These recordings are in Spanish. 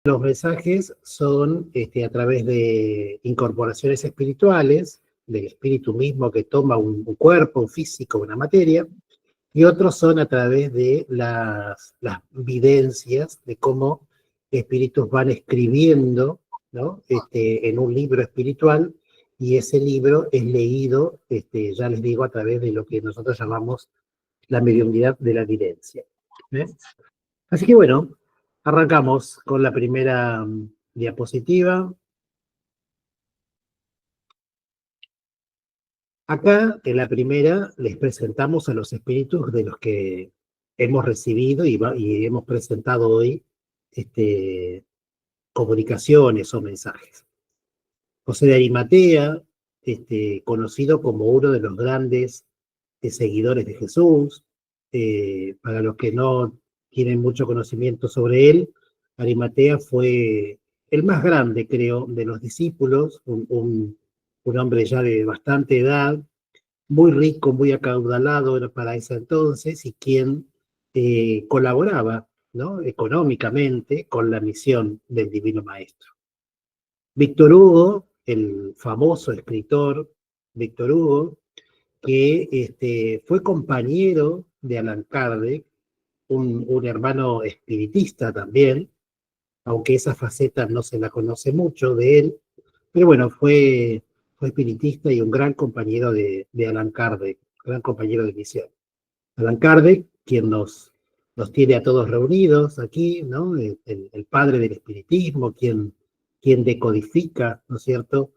Los mensajes son a través de incorporaciones espirituales, del espíritu mismo que toma un cuerpo, un físico, una materia, y otros son a través de las videncias de cómo espíritus van escribiendo, ¿no? En un libro espiritual, y ese libro es leído, ya les digo, a través de lo que nosotros llamamos la mediunidad de la evidencia. Así que bueno, arrancamos con la primera diapositiva. Acá, en la primera, les presentamos a los espíritus de los que hemos recibido y hemos presentado hoy comunicaciones o mensajes. José de Arimatea, conocido como uno de los grandes seguidores de Jesús. Para los que no tienen mucho conocimiento sobre él, Arimatea fue el más grande, creo, de los discípulos, un hombre ya de bastante edad, muy rico, muy acaudalado era para ese entonces, y quien colaboraba, ¿no?, económicamente con la misión del Divino Maestro. Víctor Hugo, el famoso escritor Víctor Hugo, que fue compañero de Allan Kardec, un hermano espiritista también, aunque esa faceta no se la conoce mucho de él, pero bueno, fue espiritista y un gran compañero de Allan Kardec, gran compañero de misión. Allan Kardec, quien nos tiene a todos reunidos aquí, ¿no? El padre del espiritismo, quien decodifica, ¿no es cierto?,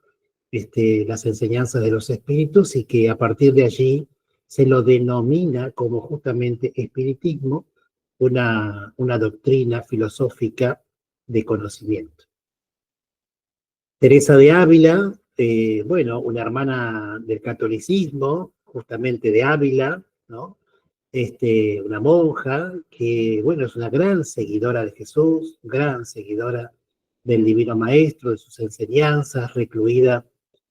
las enseñanzas de los espíritus, y que a partir de allí se lo denomina como justamente espiritismo, una doctrina filosófica de conocimiento. Teresa de Ávila, bueno, una hermana del catolicismo, justamente de Ávila, ¿no? Una monja que, bueno, es una gran seguidora de Jesús, gran seguidora del Divino Maestro, de sus enseñanzas, recluida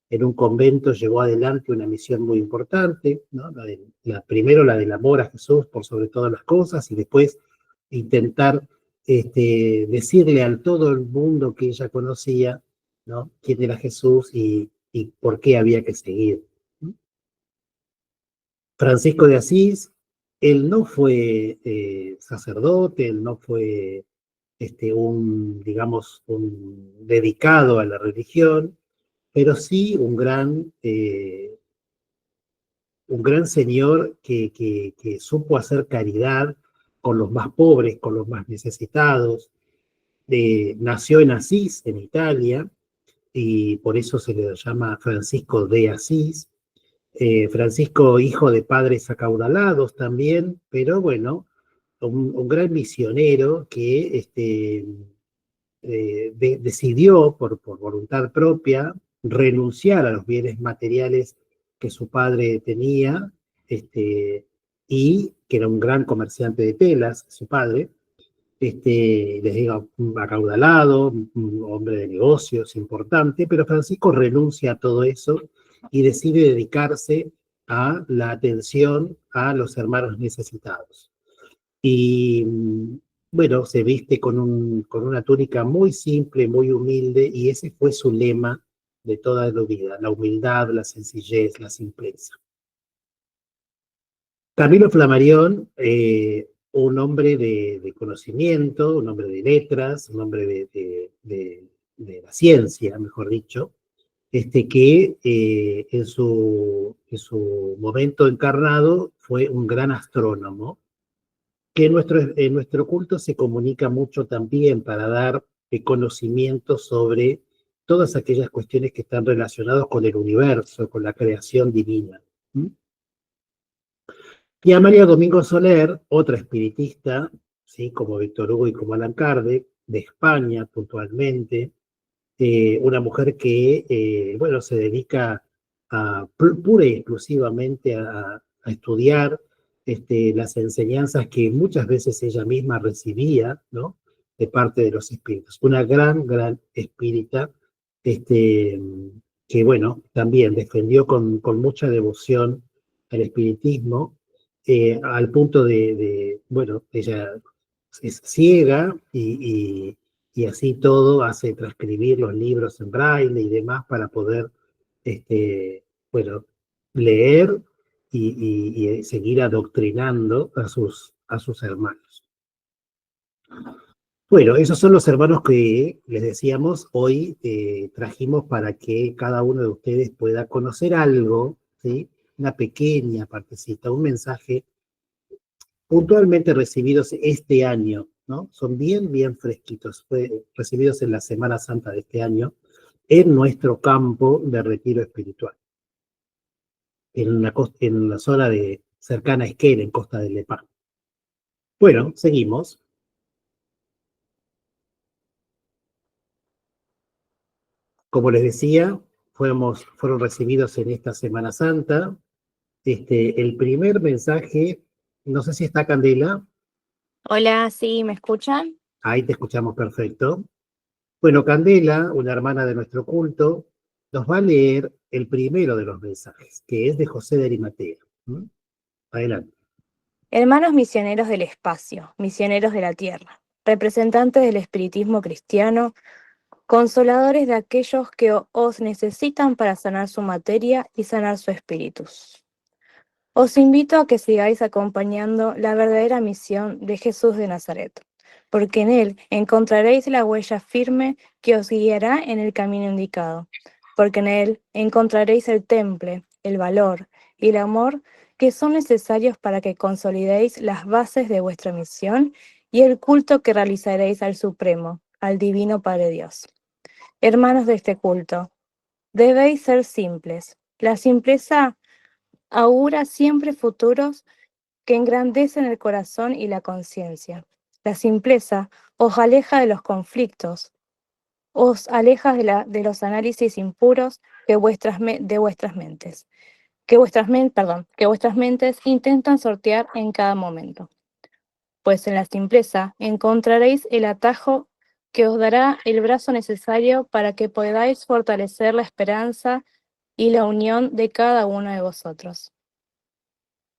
en un convento, llevó adelante una misión muy importante, ¿no? Primero la del amor a Jesús por sobre todas las cosas, y después intentar decirle a todo el mundo que ella conocía, ¿no?, quién era Jesús y por qué había que seguir. Francisco de Asís, él no fue sacerdote, él no fue digamos, un dedicado a la religión, pero sí un gran señor que supo hacer caridad con los más pobres, con los más necesitados. Nació en Asís, en Italia, y por eso se le llama Francisco de Asís. Francisco, hijo de padres acaudalados también, pero bueno, un gran misionero que decidió por voluntad propia renunciar a los bienes materiales que su padre tenía, y que era un gran comerciante de telas, su padre, les digo, acaudalado, un hombre de negocios importante, pero Francisco renuncia a todo eso y decide dedicarse a la atención a los hermanos necesitados. Y bueno, se viste con una túnica muy simple, muy humilde, y ese fue su lema de toda la vida: la humildad, la sencillez, la simpleza. Camilo Flammarion, un hombre de conocimiento, un hombre de letras, un hombre de la ciencia, mejor dicho, que en su momento encarnado fue un gran astrónomo, que en nuestro culto se comunica mucho también para dar conocimiento sobre todas aquellas cuestiones que están relacionadas con el universo, con la creación divina. Y Amalia Domingo Soler, otra espiritista, ¿sí?, como Víctor Hugo y como Allan Kardec, de España puntualmente, una mujer que, bueno, se dedica pura y exclusivamente a estudiar las enseñanzas que muchas veces ella misma recibía, ¿no?, de parte de los espíritus. Una gran espírita, que, bueno, también defendió con mucha devoción al espiritismo, al punto bueno, ella es ciega y y así todo hace transcribir los libros en braille y demás para poder, bueno, leer y seguir adoctrinando a sus hermanos. Bueno, esos son los hermanos que les decíamos hoy trajimos para que cada uno de ustedes pueda conocer algo, ¿sí? Una pequeña partecita, un mensaje puntualmente recibidos este año, ¿no? Son bien, bien fresquitos, recibidos en la Semana Santa de este año en nuestro campo de retiro espiritual, en la zona de cercana a Esquel, en Costa del Lepá. Bueno, seguimos. Como les decía, fueron recibidos en esta Semana Santa. El primer mensaje, no sé si está Candela. Hola, ¿sí? ¿Me escuchan? Ahí te escuchamos perfecto. Bueno, Candela, una hermana de nuestro culto, nos va a leer el primero de los mensajes, que es de José de Arimatea. ¿Mm? Adelante. Hermanos misioneros del espacio, misioneros de la tierra, representantes del espiritismo cristiano, consoladores de aquellos que os necesitan para sanar su materia y sanar su espíritus. Os invito a que sigáis acompañando la verdadera misión de Jesús de Nazaret, porque en él encontraréis la huella firme que os guiará en el camino indicado, porque en él encontraréis el temple, el valor y el amor que son necesarios para que consolidéis las bases de vuestra misión y el culto que realizaréis al Supremo, al Divino Padre Dios. Hermanos de este culto, debéis ser simples. La simpleza augura siempre futuros que engrandecen el corazón y la conciencia. La simpleza os aleja de los conflictos, os aleja de los análisis impuros que de vuestras mentes, que vuestras mentes intentan sortear en cada momento. Pues en la simpleza encontraréis el atajo que os dará el brazo necesario para que podáis fortalecer la esperanza y la unión de cada uno de vosotros.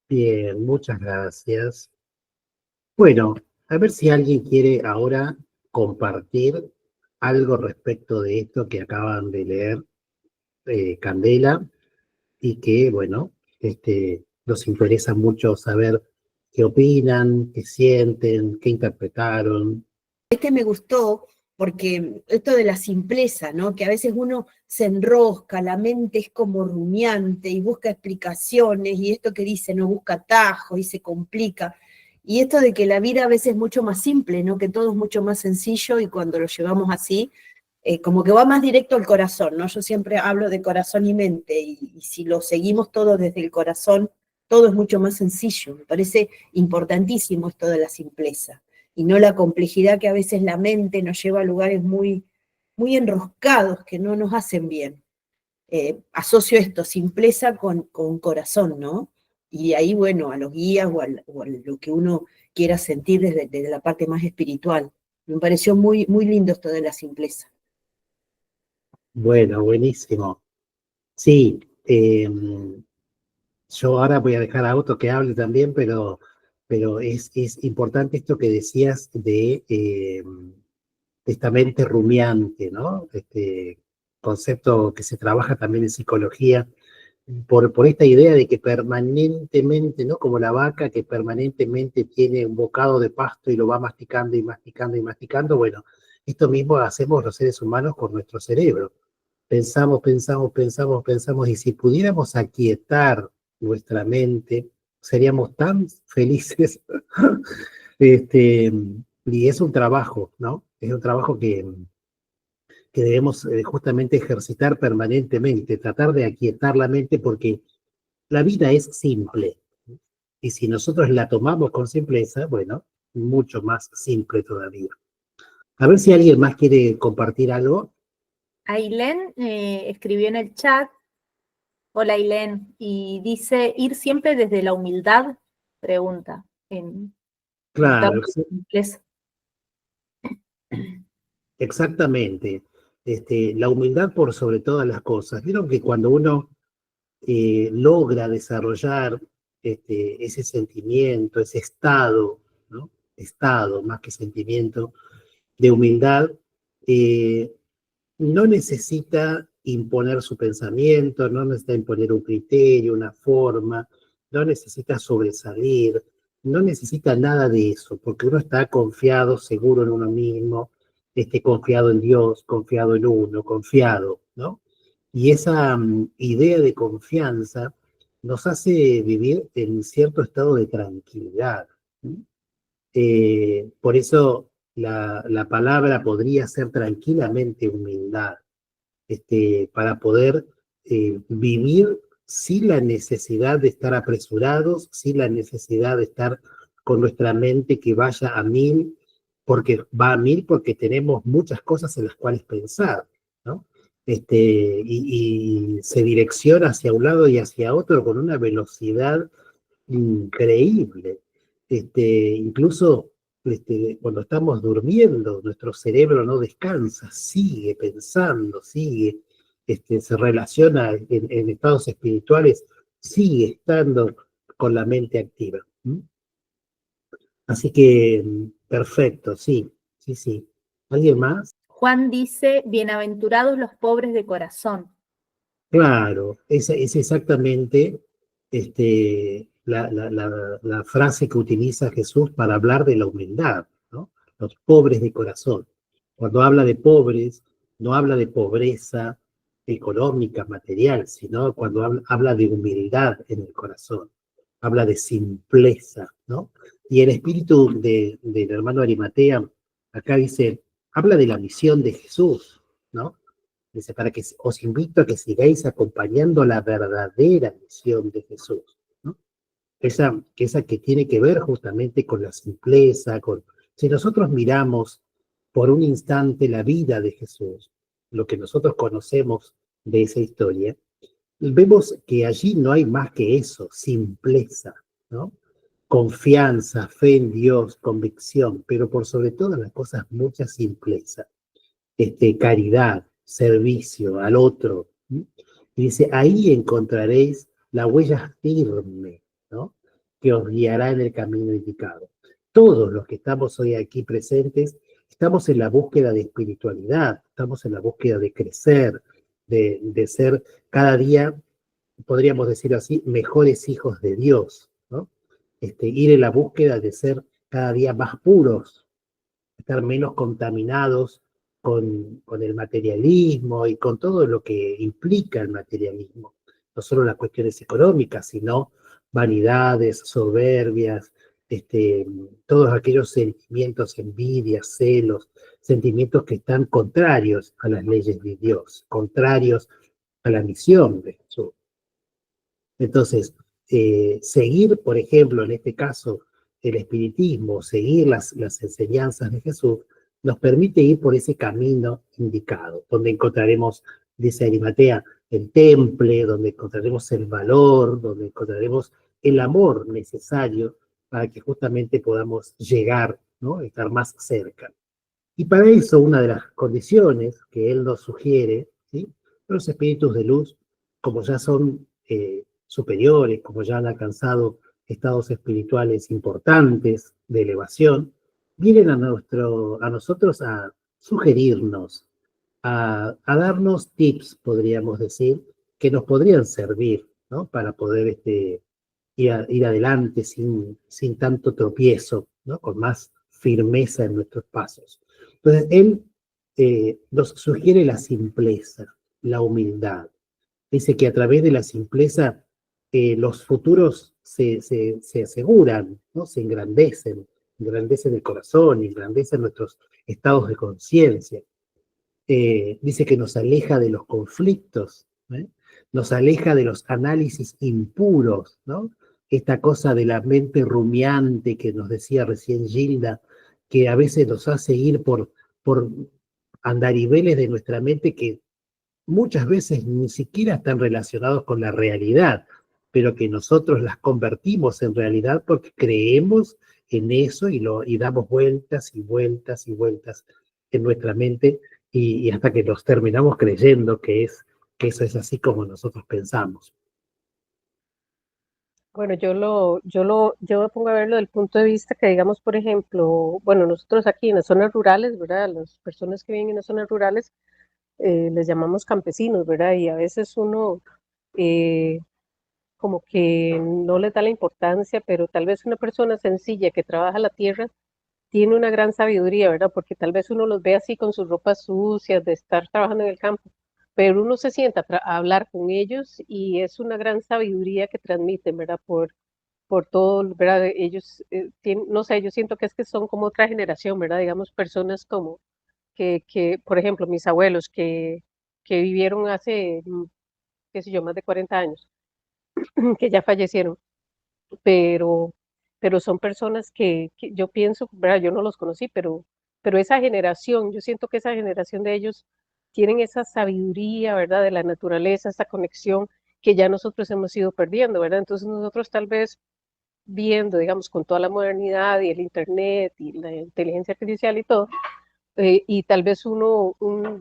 Bien, muchas gracias. Bueno, a ver si alguien quiere ahora compartir algo respecto de esto que acaban de leer Candela y que, bueno, nos interesa mucho saber qué opinan, qué sienten, qué interpretaron. Me gustó porque esto de la simpleza, ¿no? Que a veces uno se enrosca, la mente es como rumiante y busca explicaciones, y esto que dice, no busca atajos y se complica. Y esto de que la vida a veces es mucho más simple, ¿no? Que todo es mucho más sencillo, y cuando lo llevamos así, como que va más directo al corazón, ¿no? Yo siempre hablo de corazón y mente, y si lo seguimos todo desde el corazón, todo es mucho más sencillo. Me parece importantísimo esto de la simpleza y no la complejidad que a veces la mente nos lleva a lugares muy, muy enroscados que no nos hacen bien. Asocio esto, simpleza con corazón, ¿no? Y ahí, bueno, a los guías o a lo que uno quiera sentir desde la parte más espiritual. Me pareció muy, muy lindo esto de la simpleza. Bueno, buenísimo. Sí, yo ahora voy a dejar a Otto que hable también, pero es importante esto que decías de esta mente rumiante, ¿no? Este concepto que se trabaja también en psicología, por esta idea de que permanentemente, ¿no? Como la vaca que permanentemente tiene un bocado de pasto y lo va masticando y masticando y masticando, bueno, esto mismo hacemos los seres humanos con nuestro cerebro. Pensamos, pensamos, pensamos, pensamos, y si pudiéramos aquietar nuestra mente, seríamos tan felices. Este, y es un trabajo, ¿no? Es un trabajo que debemos justamente ejercitar permanentemente, tratar de aquietar la mente porque la vida es simple. Y si nosotros la tomamos con simpleza, bueno, mucho más simple todavía. A ver si alguien más quiere compartir algo. Ailén escribió en el chat, hola Ailén, y dice, ir siempre desde la humildad, pregunta, en Claro, inglés. exactamente. La humildad por sobre todas las cosas. Vieron que cuando uno logra desarrollar ese sentimiento, ese estado, ¿no? Estado más que sentimiento de humildad, no necesita imponer su pensamiento, no necesita imponer un criterio, una forma, no necesita sobresalir, no necesita nada de eso, porque uno está confiado, seguro en uno mismo, confiado en Dios, confiado en uno, confiado, ¿no? Y esa idea de confianza nos hace vivir en cierto estado de tranquilidad. ¿Sí? Por eso la palabra podría ser tranquilamente humildad, para poder vivir sin la necesidad de estar apresurados, sin la necesidad de estar con nuestra mente que vaya a mil, porque va a mil porque tenemos muchas cosas en las cuales pensar, ¿no? Y se direcciona hacia un lado y hacia otro con una velocidad increíble. Incluso cuando estamos durmiendo, nuestro cerebro no descansa, sigue pensando, sigue, se relaciona en estados espirituales, sigue estando con la mente activa. ¿Mm? Así que, perfecto, sí, sí, sí. ¿Alguien más? Juan dice, bienaventurados los pobres de corazón. Claro, esa es exactamente la frase que utiliza Jesús para hablar de la humildad, ¿no? Los pobres de corazón. Cuando habla de pobres, no habla de pobreza económica, material, sino cuando habla de humildad en el corazón, habla de simpleza, ¿no? Y el espíritu del hermano Arimatea, acá dice, habla de la misión de Jesús, ¿no? Dice, para que os invito a que sigáis acompañando la verdadera misión de Jesús, ¿no? Esa que tiene que ver justamente con la simpleza, si nosotros miramos por un instante la vida de Jesús, lo que nosotros conocemos de esa historia, vemos que allí no hay más que eso, simpleza, ¿no? Confianza, fe en Dios, convicción, pero por sobre todas las cosas, mucha simpleza. Caridad, servicio al otro. ¿Sí? Y dice, ahí encontraréis la huella firme, ¿no? Que os guiará en el camino indicado. Todos los que estamos hoy aquí presentes, estamos en la búsqueda de espiritualidad, estamos en la búsqueda de crecer, de ser cada día, podríamos decir así, mejores hijos de Dios, ¿no? Ir en la búsqueda de ser cada día más puros, estar menos contaminados con el materialismo y con todo lo que implica el materialismo. No solo las cuestiones económicas, sino vanidades, soberbias, todos aquellos sentimientos, envidias, celos, sentimientos que están contrarios a las leyes de Dios, contrarios a la misión de Jesús. Entonces, seguir, por ejemplo, en este caso, el espiritismo, seguir las enseñanzas de Jesús, nos permite ir por ese camino indicado, donde encontraremos, dice Arimatea, el temple, donde encontraremos el valor, donde encontraremos el amor necesario para que justamente podamos llegar, ¿no? Estar más cerca. Y para eso, una de las condiciones que él nos sugiere, ¿sí? Los espíritus de luz, como ya son superiores, como ya han alcanzado estados espirituales importantes de elevación, vienen a nosotros a sugerirnos, a darnos tips, podríamos decir, que nos podrían servir, ¿no? Para poder ir adelante sin tanto tropiezo, ¿no? Con más firmeza en nuestros pasos. Entonces, él nos sugiere la simpleza, la humildad. Dice que a través de la simpleza los futuros se aseguran, ¿no? Se engrandecen el corazón, engrandecen nuestros estados de conciencia. Dice que nos aleja de los conflictos, ¿eh? Nos aleja de los análisis impuros, ¿no? Esta cosa de la mente rumiante que nos decía recién Gilda, que a veces nos hace ir por andariveles de nuestra mente que muchas veces ni siquiera están relacionados con la realidad, pero que nosotros las convertimos en realidad porque creemos en eso y damos vueltas y vueltas y vueltas en nuestra mente y hasta que nos terminamos creyendo que eso es así como nosotros pensamos. Bueno, yo me pongo a verlo del punto de vista que, digamos, por ejemplo, bueno, nosotros aquí en las zonas rurales, ¿verdad? Las personas que viven en las zonas rurales les llamamos campesinos, ¿verdad? Y a veces uno eh, como que no les da la importancia, pero tal vez una persona sencilla que trabaja la tierra tiene una gran sabiduría, ¿verdad? Porque tal vez uno los ve así con sus ropas sucias de estar trabajando en el campo, pero uno se sienta a hablar con ellos y es una gran sabiduría que transmiten, ¿verdad? Por todo, ¿verdad? Ellos tienen, no sé, yo siento que es que son como otra generación, ¿verdad? Digamos, personas como por ejemplo, mis abuelos que vivieron hace, qué sé yo, más de 40 años, que ya fallecieron, pero, pero son personas que yo pienso, ¿verdad? Yo no los conocí, pero esa generación, yo siento que esa generación de ellos tienen esa sabiduría, ¿verdad? De la naturaleza, esa conexión que ya nosotros hemos ido perdiendo, ¿verdad? Entonces nosotros tal vez viendo, digamos, con toda la modernidad y el Internet y la inteligencia artificial y todo, y tal vez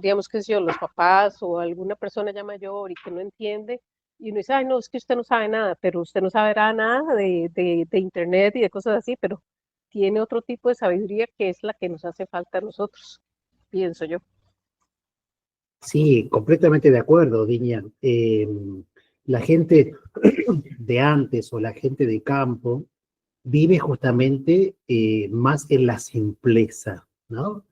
digamos que sé yo, los papás o alguna persona ya mayor y que no entiende, y uno dice, ay, no, es que usted no sabe nada, pero usted no sabe nada de Internet y de cosas así, pero tiene otro tipo de sabiduría que es la que nos hace falta a nosotros, pienso yo. Sí, completamente de acuerdo, Diña. La gente de antes o la gente de campo vive justamente más en la simpleza, ¿no?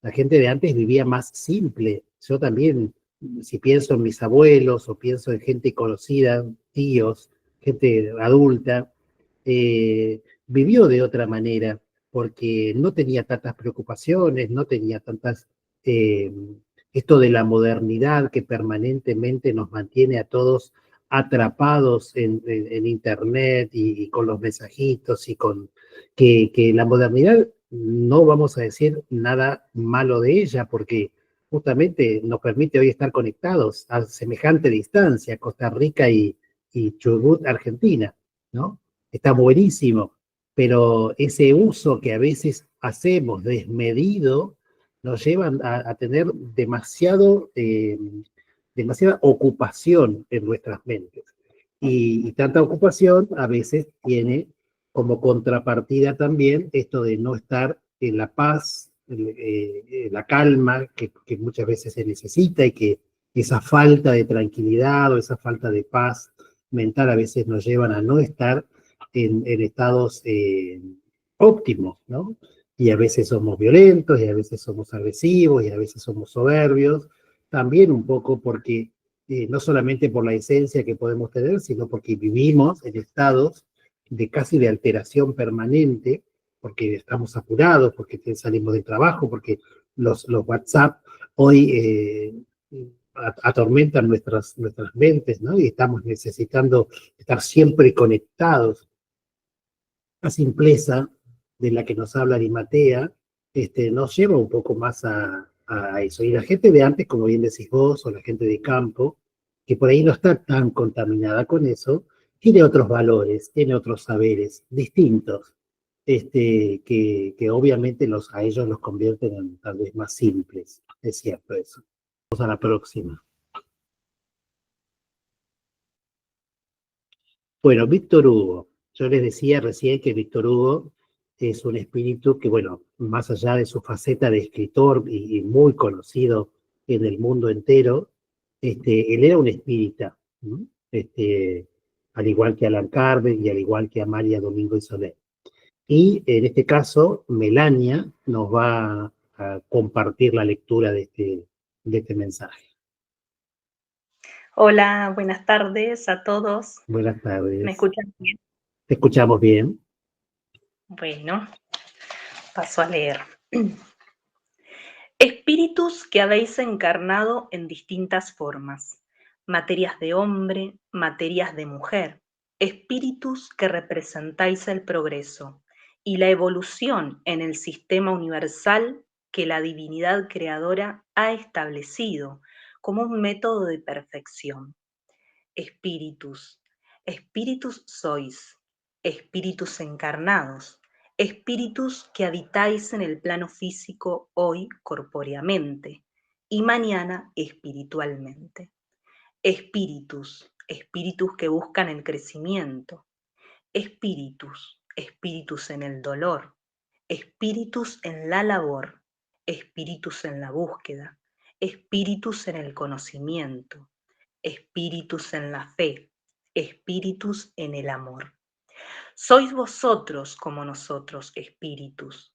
La gente de antes vivía más simple. Yo también, si pienso en mis abuelos o pienso en gente conocida, tíos, gente adulta, vivió de otra manera porque no tenía tantas preocupaciones, no tenía tantas... eh, esto de la modernidad que permanentemente nos mantiene a todos atrapados en Internet y con los mensajitos y con que la modernidad no vamos a decir nada malo de ella porque justamente nos permite hoy estar conectados a semejante distancia, Costa Rica y Chubut, Argentina, ¿no? Está buenísimo, pero ese uso que a veces hacemos desmedido nos lleva a tener demasiada ocupación en nuestras mentes. Y tanta ocupación a veces tiene como contrapartida también esto de no estar en la paz, la calma que muchas veces se necesita y que esa falta de tranquilidad o esa falta de paz mental a veces nos llevan a no estar en estados óptimos, ¿no? Y a veces somos violentos, y a veces somos agresivos, y a veces somos soberbios, también un poco porque no solamente por la esencia que podemos tener, sino porque vivimos en estados de casi de alteración permanente, porque estamos apurados, porque salimos del trabajo, porque los WhatsApp hoy atormentan nuestras mentes, ¿no? Y estamos necesitando estar siempre conectados. La simpleza de la que nos habla Arimatea nos lleva un poco más a eso. Y la gente de antes, como bien decís vos, o la gente de campo, que por ahí no está tan contaminada con eso, tiene otros valores, tiene otros saberes distintos, que obviamente a ellos los convierten en tal vez más simples. Es cierto eso. Vamos a la próxima. Bueno, Víctor Hugo. Yo les decía recién que Víctor Hugo es un espíritu que, bueno, más allá de su faceta de escritor y muy conocido en el mundo entero, él era un espírita, ¿no? Al igual que Alan Kardec y al igual que Amalia Domingo y Soler. Y en este caso, Melania nos va a compartir la lectura de este mensaje. Hola, buenas tardes a todos. Buenas ¿Me tardes. escuchan bien? ¿Te escuchamos bien? Bueno, paso a leer. Espíritus que habéis encarnado en distintas formas, materias de hombre, materias de mujer, espíritus que representáis el progreso y la evolución en el sistema universal que la divinidad creadora ha establecido como un método de perfección. Espíritus, espíritus sois, espíritus encarnados, espíritus que habitáis en el plano físico hoy corpóreamente y mañana espiritualmente. Espíritus, espíritus que buscan el crecimiento, espíritus, espíritus en el dolor, espíritus en la labor, espíritus en la búsqueda, espíritus en el conocimiento, espíritus en la fe, espíritus en el amor. Sois vosotros como nosotros, espíritus.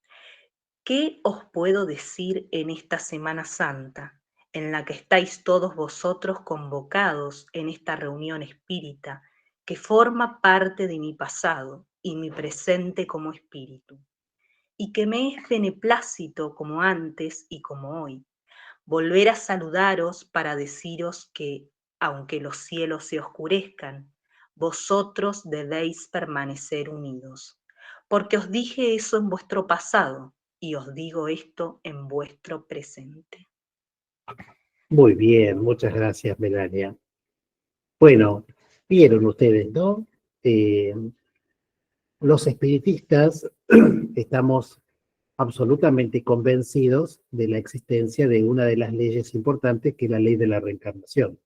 ¿Qué os puedo decir en esta Semana Santa, en la que estáis todos vosotros convocados en esta reunión espírita, que forma parte de mi pasado y mi presente como espíritu, y que me es beneplácito como antes y como hoy, volver a saludaros para deciros que, aunque los cielos se oscurezcan, vosotros debéis permanecer unidos, porque os dije eso en vuestro pasado y os digo esto en vuestro presente. Muy bien, muchas gracias, Melania. Bueno, vieron ustedes, ¿no? Los espiritistas estamos absolutamente convencidos de la existencia de una de las leyes importantes, que es la ley de la reencarnación,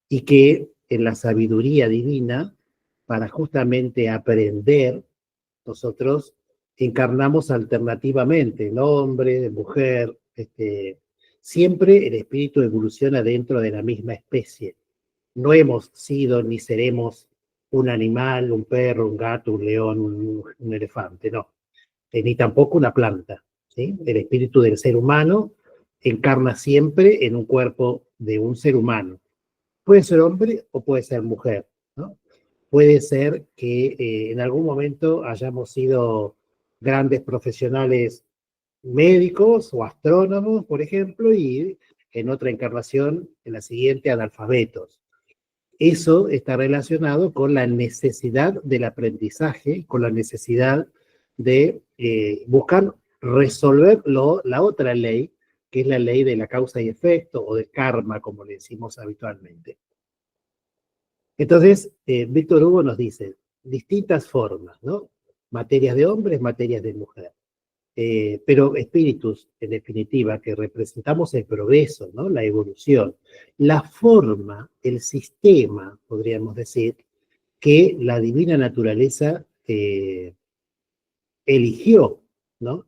y que en la sabiduría divina, para justamente aprender, nosotros encarnamos alternativamente, en hombre, de mujer, siempre el espíritu evoluciona dentro de la misma especie. No hemos sido ni seremos un animal, un perro, un gato, un león, un elefante, no. Ni tampoco una planta, ¿sí? El espíritu del ser humano encarna siempre en un cuerpo de un ser humano. Puede ser hombre o puede ser mujer, ¿no? Puede ser que en algún momento hayamos sido grandes profesionales médicos o astrónomos, por ejemplo, y en otra encarnación, en la siguiente, analfabetos. Eso está relacionado con la necesidad del aprendizaje, con la necesidad de buscar resolver la otra ley, que es la ley de la causa y efecto, o de karma, como le decimos habitualmente. Entonces, Víctor Hugo nos dice distintas formas, ¿no? Materias de hombres, materias de mujer. Pero espíritus, en definitiva, que representamos el progreso, ¿no? La evolución, la forma, el sistema, podríamos decir, que la divina naturaleza eligió, ¿no?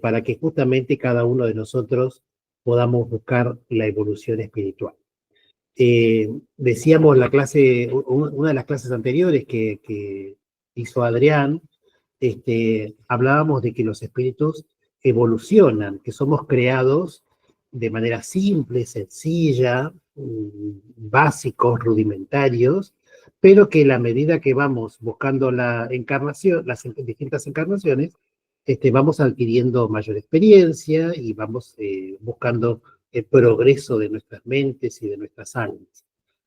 Para que justamente cada uno de nosotros podamos buscar la evolución espiritual. Decíamos la clase, una de las clases anteriores que hizo Adrián, hablábamos de que los espíritus evolucionan, que somos creados de manera simple, sencilla, básicos, rudimentarios, pero que a la medida que vamos buscando la encarnación, las distintas encarnaciones, vamos adquiriendo mayor experiencia y vamos buscando el progreso de nuestras mentes y de nuestras almas.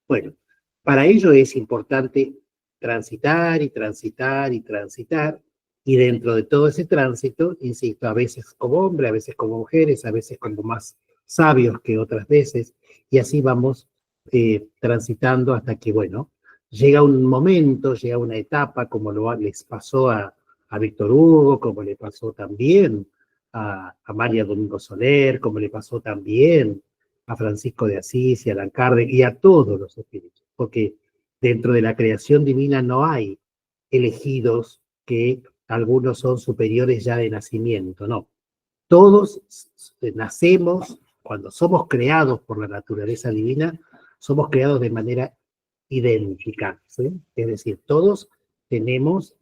Bueno, para ello es importante transitar y transitar y transitar, y dentro de todo ese tránsito, insisto, a veces como hombres, a veces como mujeres, a veces como más sabios que otras veces, y así vamos transitando hasta que, bueno, llega un momento, llega una etapa, como les pasó a Víctor Hugo, como le pasó también a María Domingo Soler, como le pasó también a Francisco de Asís y a Allan Kardec y a todos los espíritus, porque dentro de la creación divina no hay elegidos que algunos son superiores ya de nacimiento, no. Todos nacemos, cuando somos creados por la naturaleza divina, somos creados de manera idéntica, ¿sí? Es decir, todos tenemos,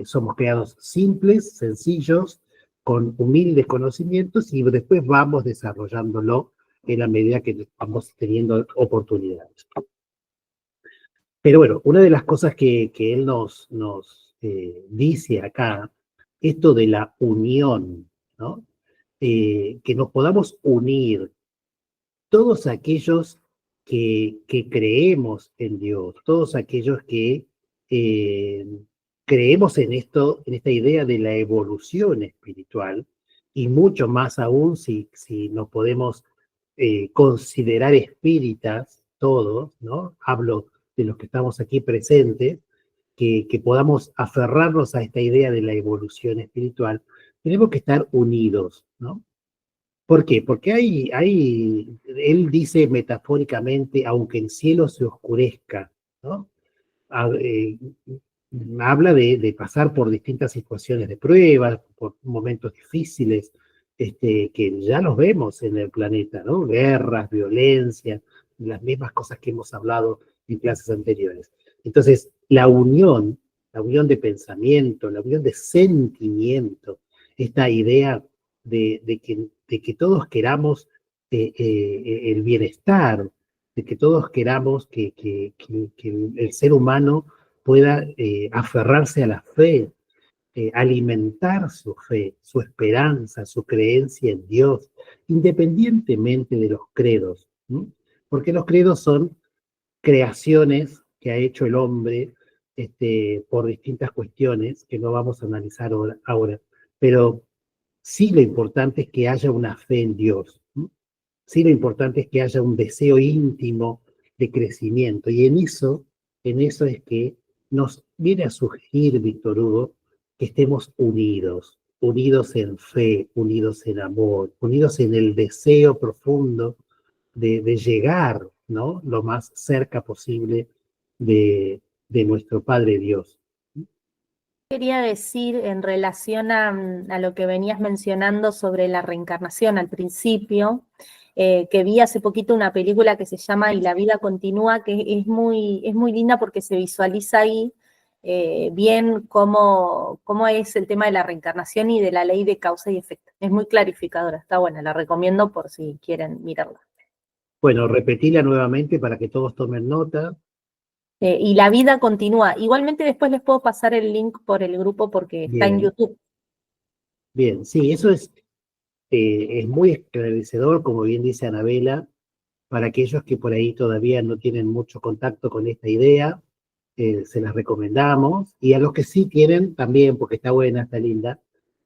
somos creados simples, sencillos, con humildes conocimientos, y después vamos desarrollándolo en la medida que vamos teniendo oportunidades. Pero bueno, una de las cosas que él nos dice acá, esto de la unión, ¿no? Que nos podamos unir todos aquellos que creemos en Dios, todos aquellos que creemos en esto, en esta idea de la evolución espiritual, y mucho más aún si nos podemos considerar espíritas todos, ¿no? Hablo de los que estamos aquí presentes, que podamos aferrarnos a esta idea de la evolución espiritual. Tenemos que estar unidos, ¿no? ¿Por qué? Porque él dice metafóricamente, aunque el cielo se oscurezca, ¿no? habla de pasar por distintas situaciones de prueba, por momentos difíciles, que ya los vemos en el planeta, ¿no? Guerras, violencia, las mismas cosas que hemos hablado en clases anteriores. Entonces, la unión de pensamiento, la unión de sentimiento, esta idea de que todos queramos el bienestar, de que todos queramos que el ser humano pueda aferrarse a la fe, alimentar su fe, su esperanza, su creencia en Dios, independientemente de los credos, ¿no? Porque los credos son creaciones que ha hecho el hombre por distintas cuestiones que no vamos a analizar ahora. Pero sí lo importante es que haya una fe en Dios, ¿no? Sí lo importante es que haya un deseo íntimo de crecimiento. Y en eso es que nos viene a sugerir Víctor Hugo que estemos unidos, unidos en fe, unidos en amor, unidos en el deseo profundo de llegar, ¿no? Lo más cerca posible de nuestro Padre Dios. Quería decir en relación a lo que venías mencionando sobre la reencarnación al principio, que vi hace poquito una película que se llama Y la vida continúa, que es muy linda porque se visualiza ahí bien cómo es el tema de la reencarnación y de la ley de causa y efecto. Es muy clarificadora, está buena, la recomiendo por si quieren mirarla. Bueno, repetila nuevamente para que todos tomen nota. Y la vida continúa. Igualmente después les puedo pasar el link por el grupo porque está en Bien. YouTube. Bien, sí, eso es muy esclarecedor, como bien dice Anabela, para aquellos que por ahí todavía no tienen mucho contacto con esta idea, se las recomendamos, y a los que sí tienen también, porque está buena, está linda,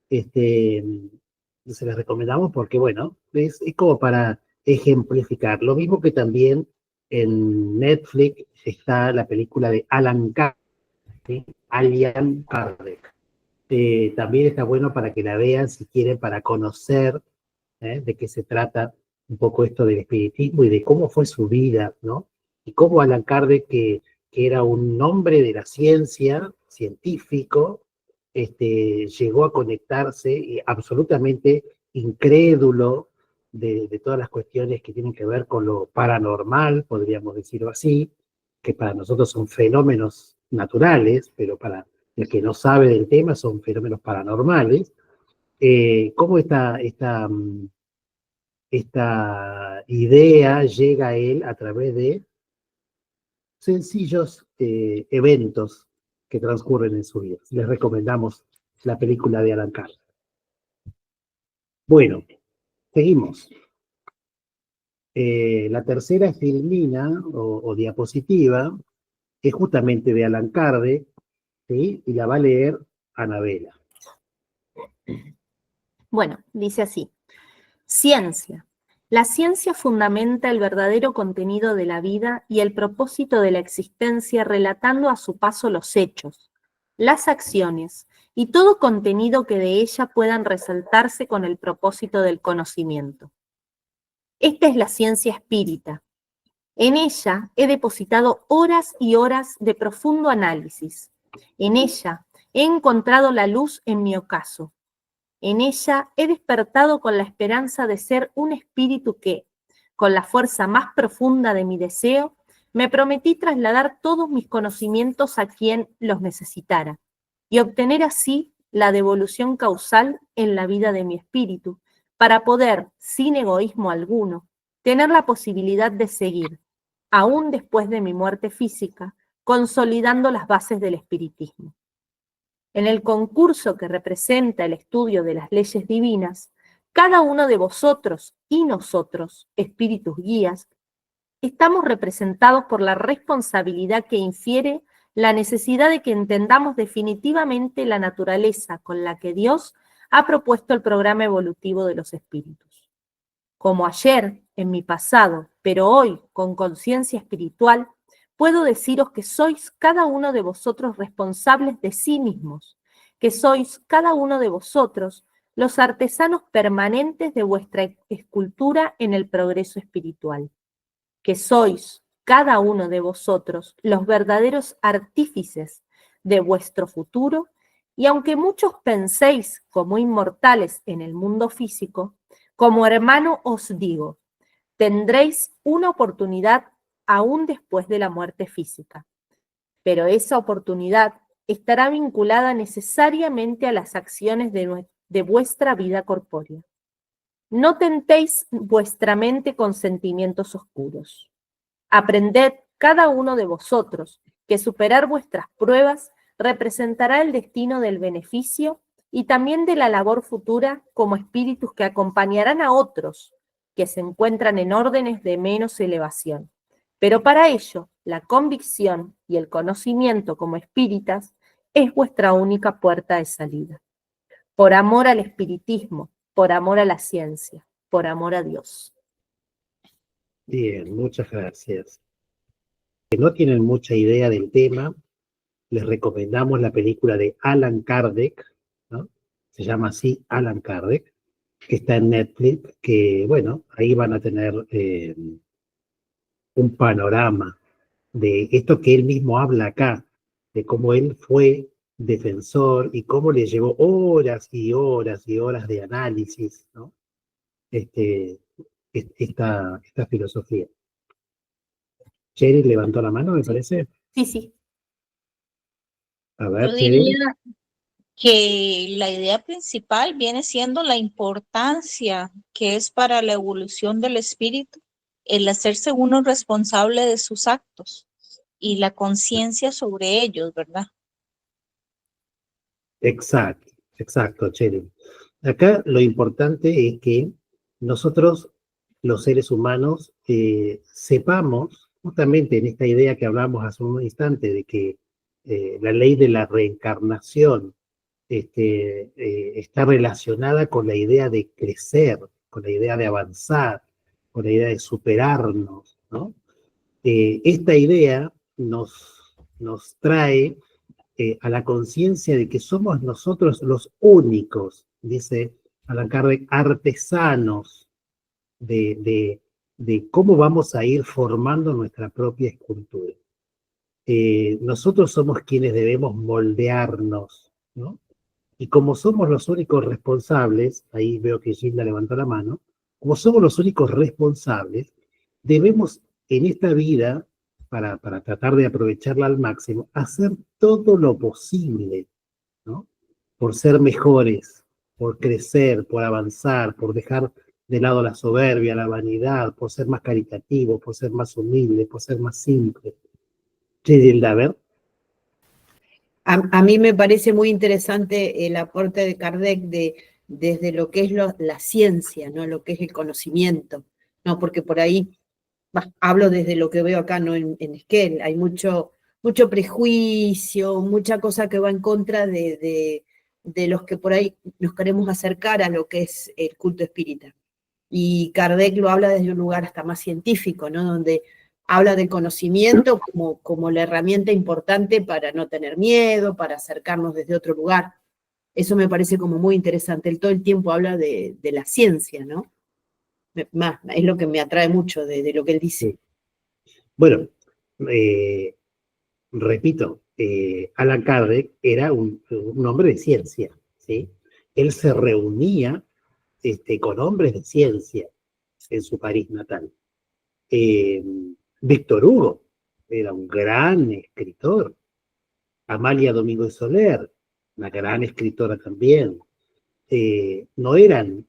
se las recomendamos porque, bueno, es como para ejemplificar. Lo mismo que también en Netflix está la película de Alan Kardec, ¿sí? Alan Kardec. También está bueno para que la vean si quieren, para conocer de qué se trata un poco esto del espiritismo y de cómo fue su vida, ¿no? Y cómo Alan Kardec, que era un hombre de la ciencia, científico, llegó a conectarse absolutamente incrédulo de todas las cuestiones que tienen que ver con lo paranormal, podríamos decirlo así, que para nosotros son fenómenos naturales, pero para el que no sabe del tema son fenómenos paranormales. Cómo esta idea llega a él a través de sencillos eventos que transcurren en su vida. Les recomendamos la película de Alan Kardec. Bueno, seguimos. La tercera filmina o diapositiva es justamente de Alan Kardec, ¿sí? Y la va a leer Anabela. Bueno, dice así. Ciencia. La ciencia fundamenta el verdadero contenido de la vida y el propósito de la existencia relatando a su paso los hechos, las acciones y todo contenido que de ella puedan resaltarse con el propósito del conocimiento. Esta es la ciencia espírita. En ella he depositado horas y horas de profundo análisis. En ella he encontrado la luz en mi ocaso. En ella he despertado con la esperanza de ser un espíritu que, con la fuerza más profunda de mi deseo, me prometí trasladar todos mis conocimientos a quien los necesitara y obtener así la devolución causal en la vida de mi espíritu, para poder, sin egoísmo alguno, tener la posibilidad de seguir, aún después de mi muerte física, consolidando las bases del espiritismo. En el concurso que representa el estudio de las leyes divinas, cada uno de vosotros y nosotros, espíritus guías, estamos representados por la responsabilidad que infiere la necesidad de que entendamos definitivamente la naturaleza con la que Dios ha propuesto el programa evolutivo de los espíritus. Como ayer, en mi pasado, pero hoy, con conciencia espiritual, puedo deciros que sois cada uno de vosotros responsables de sí mismos, que sois cada uno de vosotros los artesanos permanentes de vuestra escultura en el progreso espiritual, que sois cada uno de vosotros los verdaderos artífices de vuestro futuro, y aunque muchos penséis como inmortales en el mundo físico, como hermano os digo, tendréis una oportunidad aún después de la muerte física, pero esa oportunidad estará vinculada necesariamente a las acciones de vuestra vida corpórea. No tentéis vuestra mente con sentimientos oscuros. Aprended cada uno de vosotros que superar vuestras pruebas representará el destino del beneficio y también de la labor futura como espíritus que acompañarán a otros que se encuentran en órdenes de menos elevación. Pero para ello, la convicción y el conocimiento como espíritas es vuestra única puerta de salida. Por amor al espiritismo, por amor a la ciencia, por amor a Dios. Bien, muchas gracias. Si no tienen mucha idea del tema, les recomendamos la película de Alan Kardec, ¿no? Se llama así Alan Kardec, que está en Netflix, que bueno, ahí van a tener un panorama de esto que él mismo habla acá, de cómo él fue defensor y cómo le llevó horas y horas y horas de análisis, ¿no? Esta filosofía. Cheryl levantó la mano, me parece. Sí. A ver, Yo Cheryl. diría que la idea principal viene siendo la importancia que es para la evolución del espíritu el hacerse uno responsable de sus actos y la conciencia sobre ellos, ¿verdad? Exacto, Cheryl. Acá lo importante es que nosotros, los seres humanos, sepamos, justamente en esta idea que hablamos hace un instante, de que la ley de la reencarnación está relacionada con la idea de crecer, con la idea de avanzar, con la idea de superarnos, ¿no? Esta idea nos trae a la conciencia de que somos nosotros los únicos, dice Allan Kardec, artesanos de cómo vamos a ir formando nuestra propia escultura. Nosotros somos quienes debemos moldearnos, ¿no? Y como somos los únicos responsables, ahí veo que Gilda levantó la mano, como somos los únicos responsables, debemos en esta vida, para tratar de aprovecharla al máximo, hacer todo lo posible, ¿no? Por ser mejores, por crecer, por avanzar, por dejar de lado la soberbia, la vanidad, por ser más caritativo, por ser más humilde, por ser más simple. Gilda, a ver. A mí me parece muy interesante el aporte de Kardec desde lo que es la ciencia, ¿no? Lo que es el conocimiento, ¿no? Porque por ahí, hablo desde lo que veo acá, ¿no? En Esquel, hay mucho prejuicio, mucha cosa que va en contra de los que por ahí nos queremos acercar a lo que es el culto espírita. Y Kardec lo habla desde un lugar hasta más científico, ¿no? Donde habla del conocimiento como la herramienta importante para no tener miedo, para acercarnos desde otro lugar. Eso me parece como muy interesante. Él todo el tiempo habla de la ciencia, ¿no? Es lo que me atrae mucho de lo que él dice. Bueno, repito, Allan Kardec era un hombre de ciencia, ¿sí? Él se reunía con hombres de ciencia en su París natal. Víctor Hugo era un gran escritor. Amalia Domingo de Soler, una gran escritora también. No eran,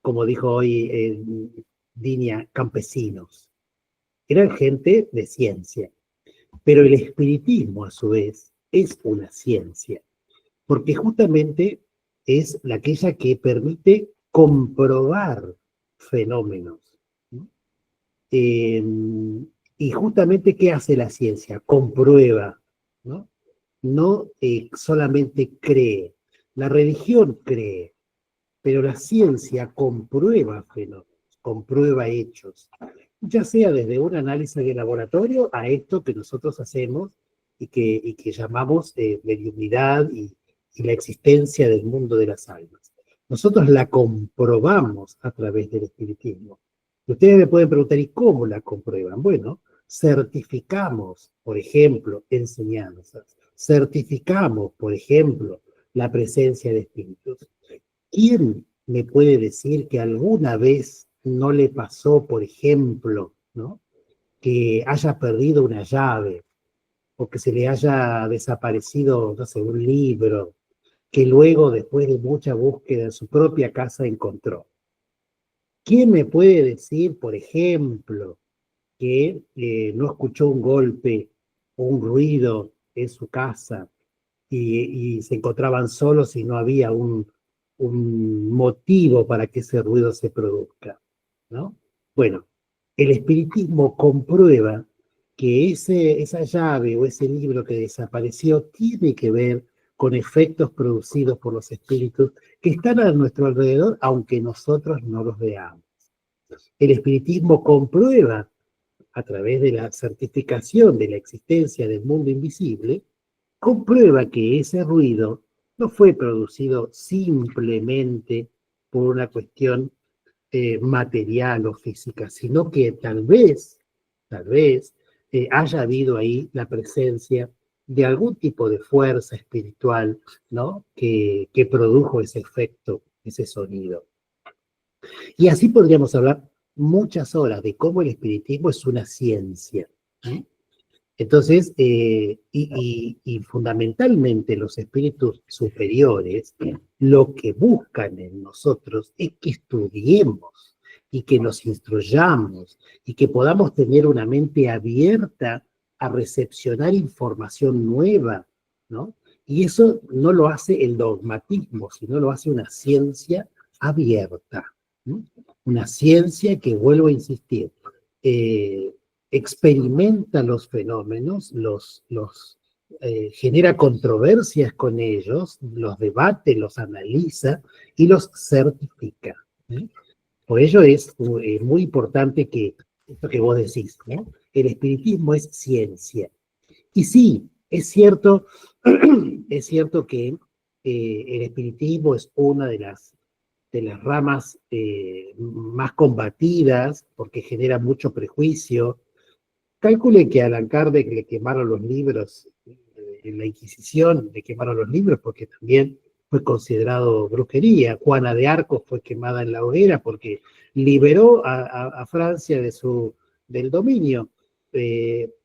como dijo hoy Dinia, campesinos. Eran gente de ciencia. Pero el espiritismo, a su vez, es una ciencia, porque justamente es aquella que permite comprobar fenómenos, ¿no? Y justamente, ¿qué hace la ciencia? Comprueba, ¿no? No solamente cree. La religión cree, pero la ciencia comprueba fenómenos, comprueba hechos, ya sea desde un análisis de laboratorio a esto que nosotros hacemos y que llamamos mediunidad y la existencia del mundo de las almas. Nosotros la comprobamos a través del espiritismo. Ustedes me pueden preguntar, ¿y cómo la comprueban? Bueno, certificamos, por ejemplo, enseñanzas, certificamos, por ejemplo, la presencia de espíritus. ¿Quién me puede decir que alguna vez no le pasó, por ejemplo, ¿no?, que haya perdido una llave o que se le haya desaparecido, no sé, un libro que luego, después de mucha búsqueda en su propia casa, encontró? ¿Quién me puede decir, por ejemplo, que no escuchó un golpe o un ruido en su casa y se encontraban solos y no había un motivo para que ese ruido se produzca, ¿no? Bueno, el espiritismo comprueba que esa llave o ese libro que desapareció tiene que ver con efectos producidos por los espíritus que están a nuestro alrededor, aunque nosotros no los veamos. El espiritismo comprueba, a través de la certificación de la existencia del mundo invisible, comprueba que ese ruido no fue producido simplemente por una cuestión material o física, sino que tal vez haya habido ahí la presencia de algún tipo de fuerza espiritual, ¿no?, que produjo ese efecto, ese sonido. Y así podríamos hablar muchas horas de cómo el espiritismo es una ciencia, ¿eh? Entonces, y fundamentalmente los espíritus superiores lo que buscan en nosotros es que estudiemos y que nos instruyamos y que podamos tener una mente abierta a recepcionar información nueva, ¿no? Y eso no lo hace el dogmatismo, sino lo hace una ciencia abierta, ¿no? Una ciencia que, vuelvo a insistir, experimenta los fenómenos, genera controversias con ellos, los debate, los analiza y los certifica, ¿eh? Por ello es muy importante que esto que vos decís, ¿no?, el espiritismo es ciencia. Y sí, es cierto que el espiritismo es una de las ramas más combatidas porque genera mucho prejuicio. Calcule que a Allan Kardec le quemaron los libros, en la Inquisición le quemaron los libros porque también fue considerado brujería. Juana de Arco fue quemada en la hoguera porque liberó a Francia del dominio.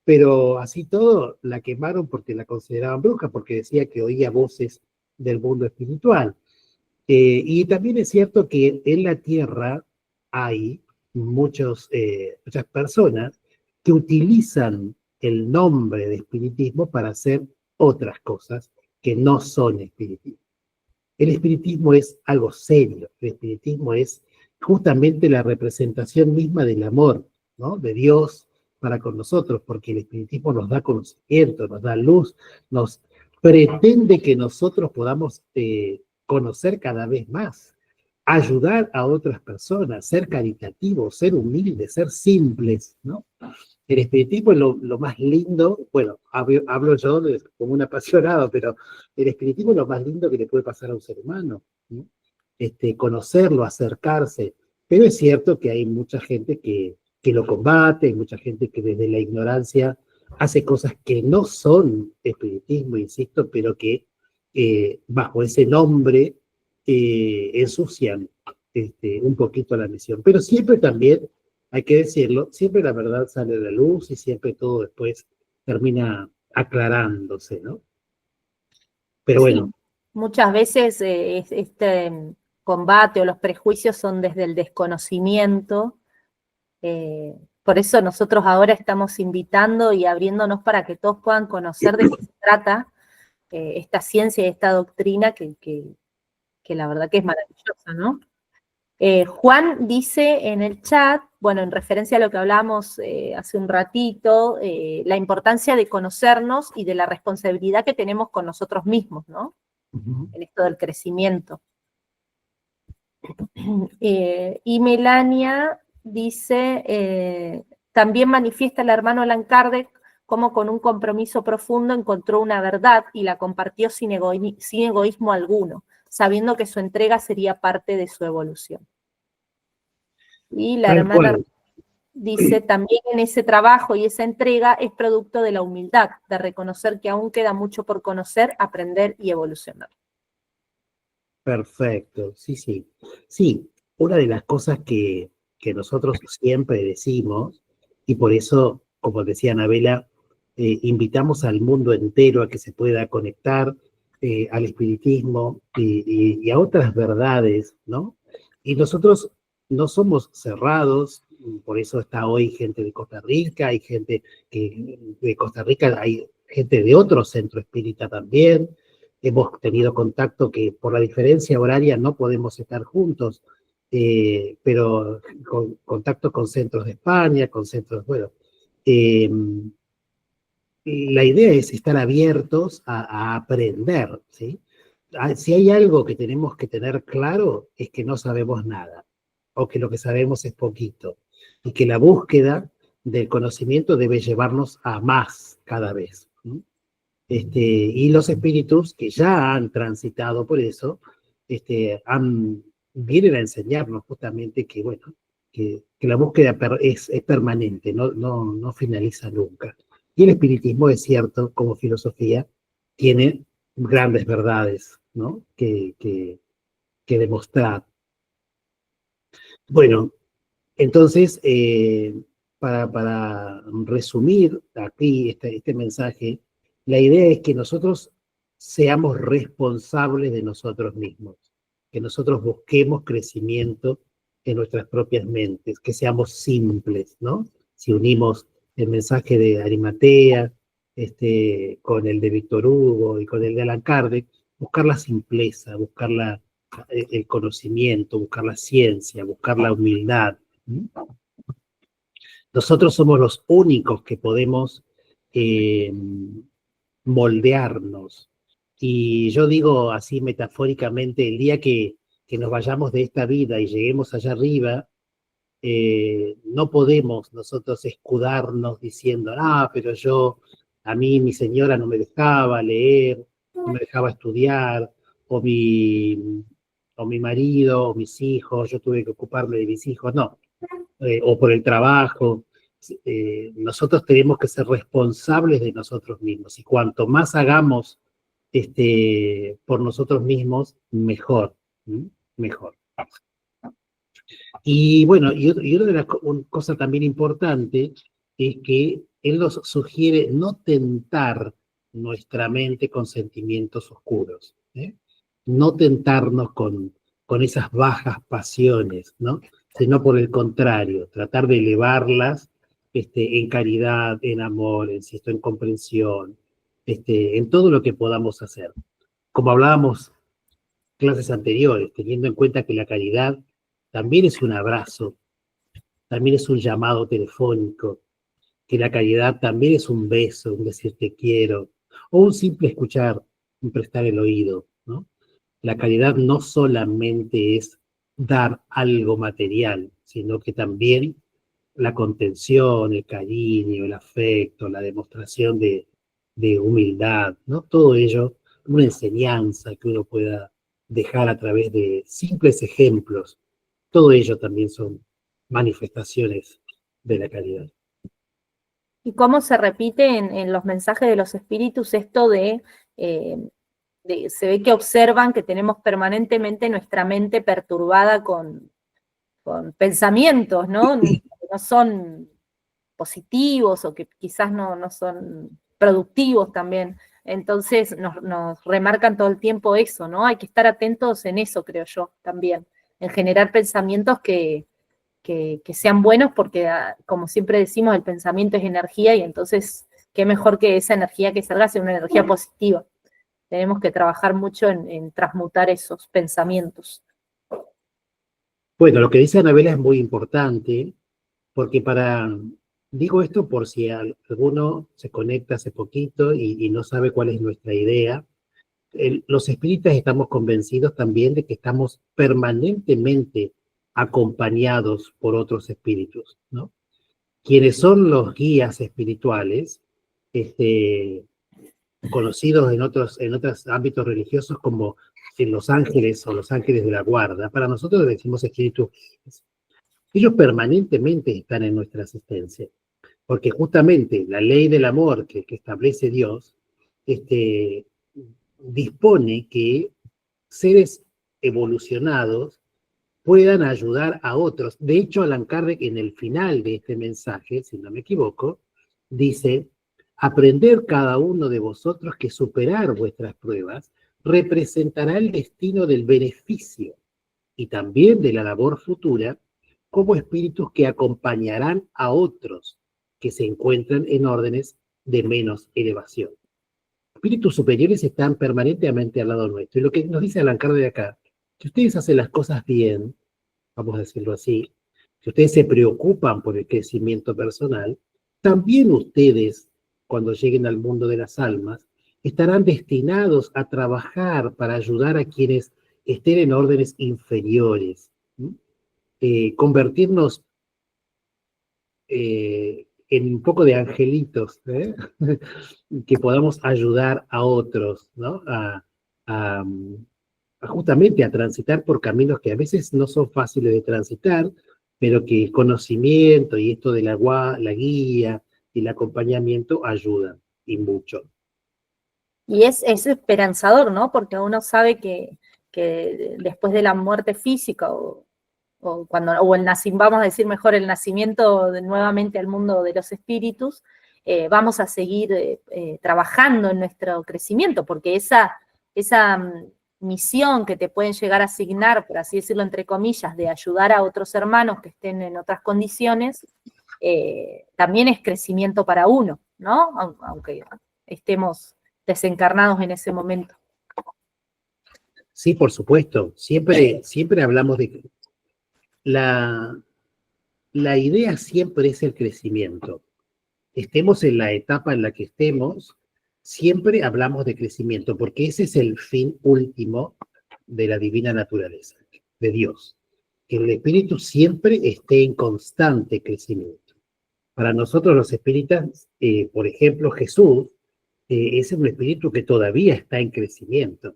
Pero así todo, la quemaron porque la consideraban bruja, porque decía que oía voces del mundo espiritual. Y también es cierto que en la Tierra hay muchas personas que utilizan el nombre de espiritismo para hacer otras cosas que no son espiritismo. El espiritismo es algo serio, el espiritismo es justamente la representación misma del amor, ¿no?, de Dios para con nosotros, porque el espiritismo nos da conocimiento, nos da luz, nos pretende que nosotros podamos conocer cada vez más, ayudar a otras personas, ser caritativos, ser humildes, ser simples, ¿no? El espiritismo es lo más lindo, bueno, hablo yo como un apasionado, pero el espiritismo es lo más lindo que le puede pasar a un ser humano, ¿no? Conocerlo, acercarse, pero es cierto que hay mucha gente que lo combate, hay mucha gente que desde la ignorancia hace cosas que no son espiritismo, insisto, pero que bajo ese nombre ensucian un poquito la misión. Pero siempre también, hay que decirlo, siempre la verdad sale a la luz y siempre todo después termina aclarándose, ¿no? Pero bueno. Sí, muchas veces este combate o los prejuicios son desde el desconocimiento. Por eso nosotros ahora estamos invitando y abriéndonos para que todos puedan conocer de qué se trata esta ciencia y esta doctrina que la verdad que es maravillosa, ¿no? Juan dice en el chat, bueno, en referencia a lo que hablábamos hace un ratito, la importancia de conocernos y de la responsabilidad que tenemos con nosotros mismos, ¿no? En esto del crecimiento. Y Melania dice, también manifiesta el hermano Allan Kardec cómo con un compromiso profundo encontró una verdad y la compartió sin egoísmo alguno, sabiendo que su entrega sería parte de su evolución. Y la hermana dice, también en ese trabajo y esa entrega es producto de la humildad, de reconocer que aún queda mucho por conocer, aprender y evolucionar. Perfecto, sí, sí. Sí, una de las cosas que nosotros siempre decimos, y por eso, como decía Anabela, invitamos al mundo entero a que se pueda conectar al espiritismo y a otras verdades, ¿no? Y nosotros no somos cerrados, por eso está hoy gente de Costa Rica, hay gente de Costa Rica, hay gente de otro centro espírita también. Hemos tenido contacto que por la diferencia horaria no podemos estar juntos, pero con contacto con centros de España, con centros, bueno, eh, la idea es estar abiertos a aprender, ¿sí? Si hay algo que tenemos que tener claro es que no sabemos nada, o que lo que sabemos es poquito, y que la búsqueda del conocimiento debe llevarnos a más cada vez. ¿Sí? Y los espíritus que ya han transitado por eso, vienen a enseñarnos justamente que, bueno, que la búsqueda es permanente, no finaliza nunca. Y el espiritismo, es cierto, como filosofía, tiene grandes verdades, ¿no? Que demostrar. Bueno, entonces, para resumir aquí este mensaje, la idea es que nosotros seamos responsables de nosotros mismos, que nosotros busquemos crecimiento en nuestras propias mentes, que seamos simples, ¿no? Si unimos el mensaje de Arimatea con el de Víctor Hugo y con el de Allan Kardec, buscar la simpleza, buscar el conocimiento, buscar la ciencia, buscar la humildad. Nosotros somos los únicos que podemos moldearnos. Y yo digo así metafóricamente, el día que nos vayamos de esta vida y lleguemos allá arriba, no podemos nosotros escudarnos diciendo, pero a mí mi señora no me dejaba leer, no me dejaba estudiar, o mi marido, o mis hijos, yo tuve que ocuparme de mis hijos, no, o por el trabajo. Nosotros tenemos que ser responsables de nosotros mismos, y cuanto más hagamos por nosotros mismos, mejor, mejor. Y bueno, y una de las cosas también importante es que él nos sugiere no tentar nuestra mente con sentimientos oscuros, no tentarnos con esas bajas pasiones, ¿no? Sino por el contrario, tratar de elevarlas en caridad, en amor, insisto, en comprensión, en todo lo que podamos hacer. Como hablábamos clases anteriores, teniendo en cuenta que la caridad también es un abrazo, también es un llamado telefónico, que la caridad también es un beso, un decir te quiero, o un simple escuchar, un prestar el oído, ¿no? La caridad no solamente es dar algo material, sino que también la contención, el cariño, el afecto, la demostración de humildad, ¿no? Todo ello, una enseñanza que uno pueda dejar a través de simples ejemplos. Todo ello también son manifestaciones de la caridad. ¿Y cómo se repite en los mensajes de los espíritus esto se ve que observan que tenemos permanentemente nuestra mente perturbada con pensamientos, ¿no? Que no son positivos o que quizás no son productivos también? Entonces nos remarcan todo el tiempo eso, ¿no? Hay que estar atentos en eso, creo yo, también, en generar pensamientos que sean buenos, porque como siempre decimos, el pensamiento es energía, y entonces qué mejor que esa energía que salga sea una energía positiva. Tenemos que trabajar mucho en transmutar esos pensamientos. Bueno, lo que dice Anabela es muy importante, porque digo esto por si alguno se conecta hace poquito y no sabe cuál es nuestra idea. Los espíritas estamos convencidos también de que estamos permanentemente acompañados por otros espíritus, ¿no? Quienes son los guías espirituales, conocidos en otros ámbitos religiosos como los ángeles o los ángeles de la guarda. Para nosotros le decimos espíritus guías. Ellos permanentemente están en nuestra asistencia, porque justamente la ley del amor que establece Dios, dispone que seres evolucionados puedan ayudar a otros. De hecho, Allan Kardec en el final de este mensaje, si no me equivoco, dice: aprender cada uno de vosotros que superar vuestras pruebas representará el destino del beneficio y también de la labor futura como espíritus que acompañarán a otros que se encuentran en órdenes de menos elevación. Espíritus superiores están permanentemente al lado nuestro. Y lo que nos dice Allan Kardec de acá, si ustedes hacen las cosas bien, vamos a decirlo así, si ustedes se preocupan por el crecimiento personal, también ustedes, cuando lleguen al mundo de las almas, estarán destinados a trabajar para ayudar a quienes estén en órdenes inferiores. Convertirnos en un poco de angelitos, que podamos ayudar a otros, ¿no? Justamente a transitar por caminos que a veces no son fáciles de transitar, pero que el conocimiento y esto de la guía y el acompañamiento ayudan, y mucho. Y es esperanzador, ¿no? Porque uno sabe que después de la muerte física o el nacimiento, vamos a decir mejor, el nacimiento nuevamente al mundo de los espíritus, vamos a seguir trabajando en nuestro crecimiento, porque esa misión que te pueden llegar a asignar, por así decirlo, entre comillas, de ayudar a otros hermanos que estén en otras condiciones, también es crecimiento para uno, ¿no? Aunque estemos desencarnados en ese momento. Sí, por supuesto. Siempre hablamos de que la idea siempre es el crecimiento. Estemos en la etapa en la que estemos, siempre hablamos de crecimiento, porque ese es el fin último de la divina naturaleza, de Dios. Que el espíritu siempre esté en constante crecimiento. Para nosotros los espíritas, por ejemplo, Jesús, es un espíritu que todavía está en crecimiento.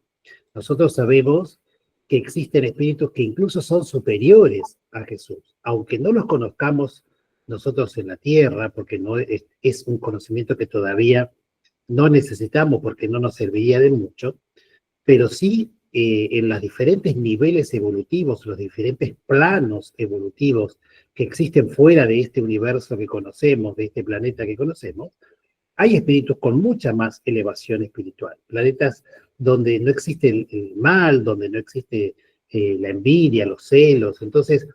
Nosotros sabemos que existen espíritus que incluso son superiores a Jesús, aunque no los conozcamos nosotros en la tierra, porque no es un conocimiento que todavía no necesitamos porque no nos serviría de mucho, pero sí en los diferentes niveles evolutivos, los diferentes planos evolutivos que existen fuera de este universo que conocemos, de este planeta que conocemos, hay espíritus con mucha más elevación espiritual, planetas donde no existe el mal, donde no existe la envidia, los celos. Entonces,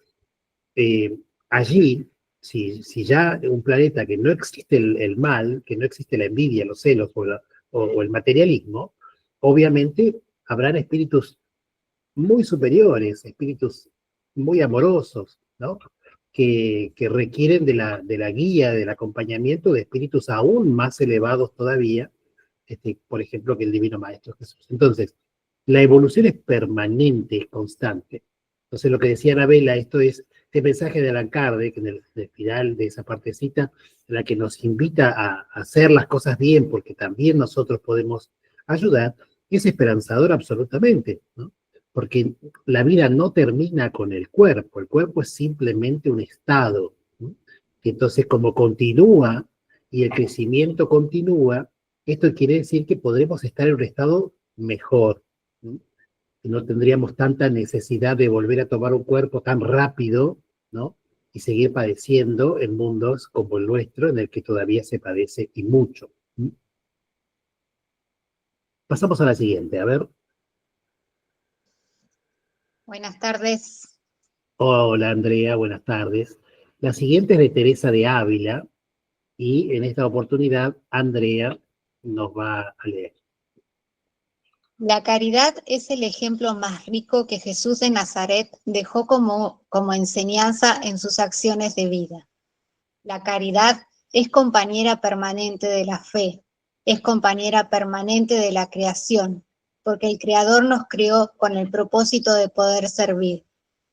allí, si ya un planeta que no existe el mal, que no existe la envidia, los celos o el materialismo, obviamente habrán espíritus muy superiores, espíritus muy amorosos, ¿no? Que requieren de la guía, del acompañamiento de espíritus aún más elevados todavía, por ejemplo, que el Divino Maestro Jesús. Entonces, la evolución es permanente, es constante. Entonces, lo que decía Anabela, este mensaje de Allan Kardec, en el final de esa partecita, en la que nos invita a hacer las cosas bien, porque también nosotros podemos ayudar, es esperanzador absolutamente, ¿no? Porque la vida no termina con el cuerpo es simplemente un estado, ¿no? Y entonces, como continúa y el crecimiento continúa, esto quiere decir que podremos estar en un estado mejor, ¿no? Y no tendríamos tanta necesidad de volver a tomar un cuerpo tan rápido, ¿no? Y seguir padeciendo en mundos como el nuestro, en el que todavía se padece y mucho. Pasamos a la siguiente, a ver. Buenas tardes. Hola Andrea, buenas tardes. La siguiente es de Teresa de Ávila y en esta oportunidad Andrea nos va a leer. La caridad es el ejemplo más rico que Jesús de Nazaret dejó como enseñanza en sus acciones de vida. La caridad es compañera permanente de la fe, es compañera permanente de la creación, porque el Creador nos creó con el propósito de poder servir,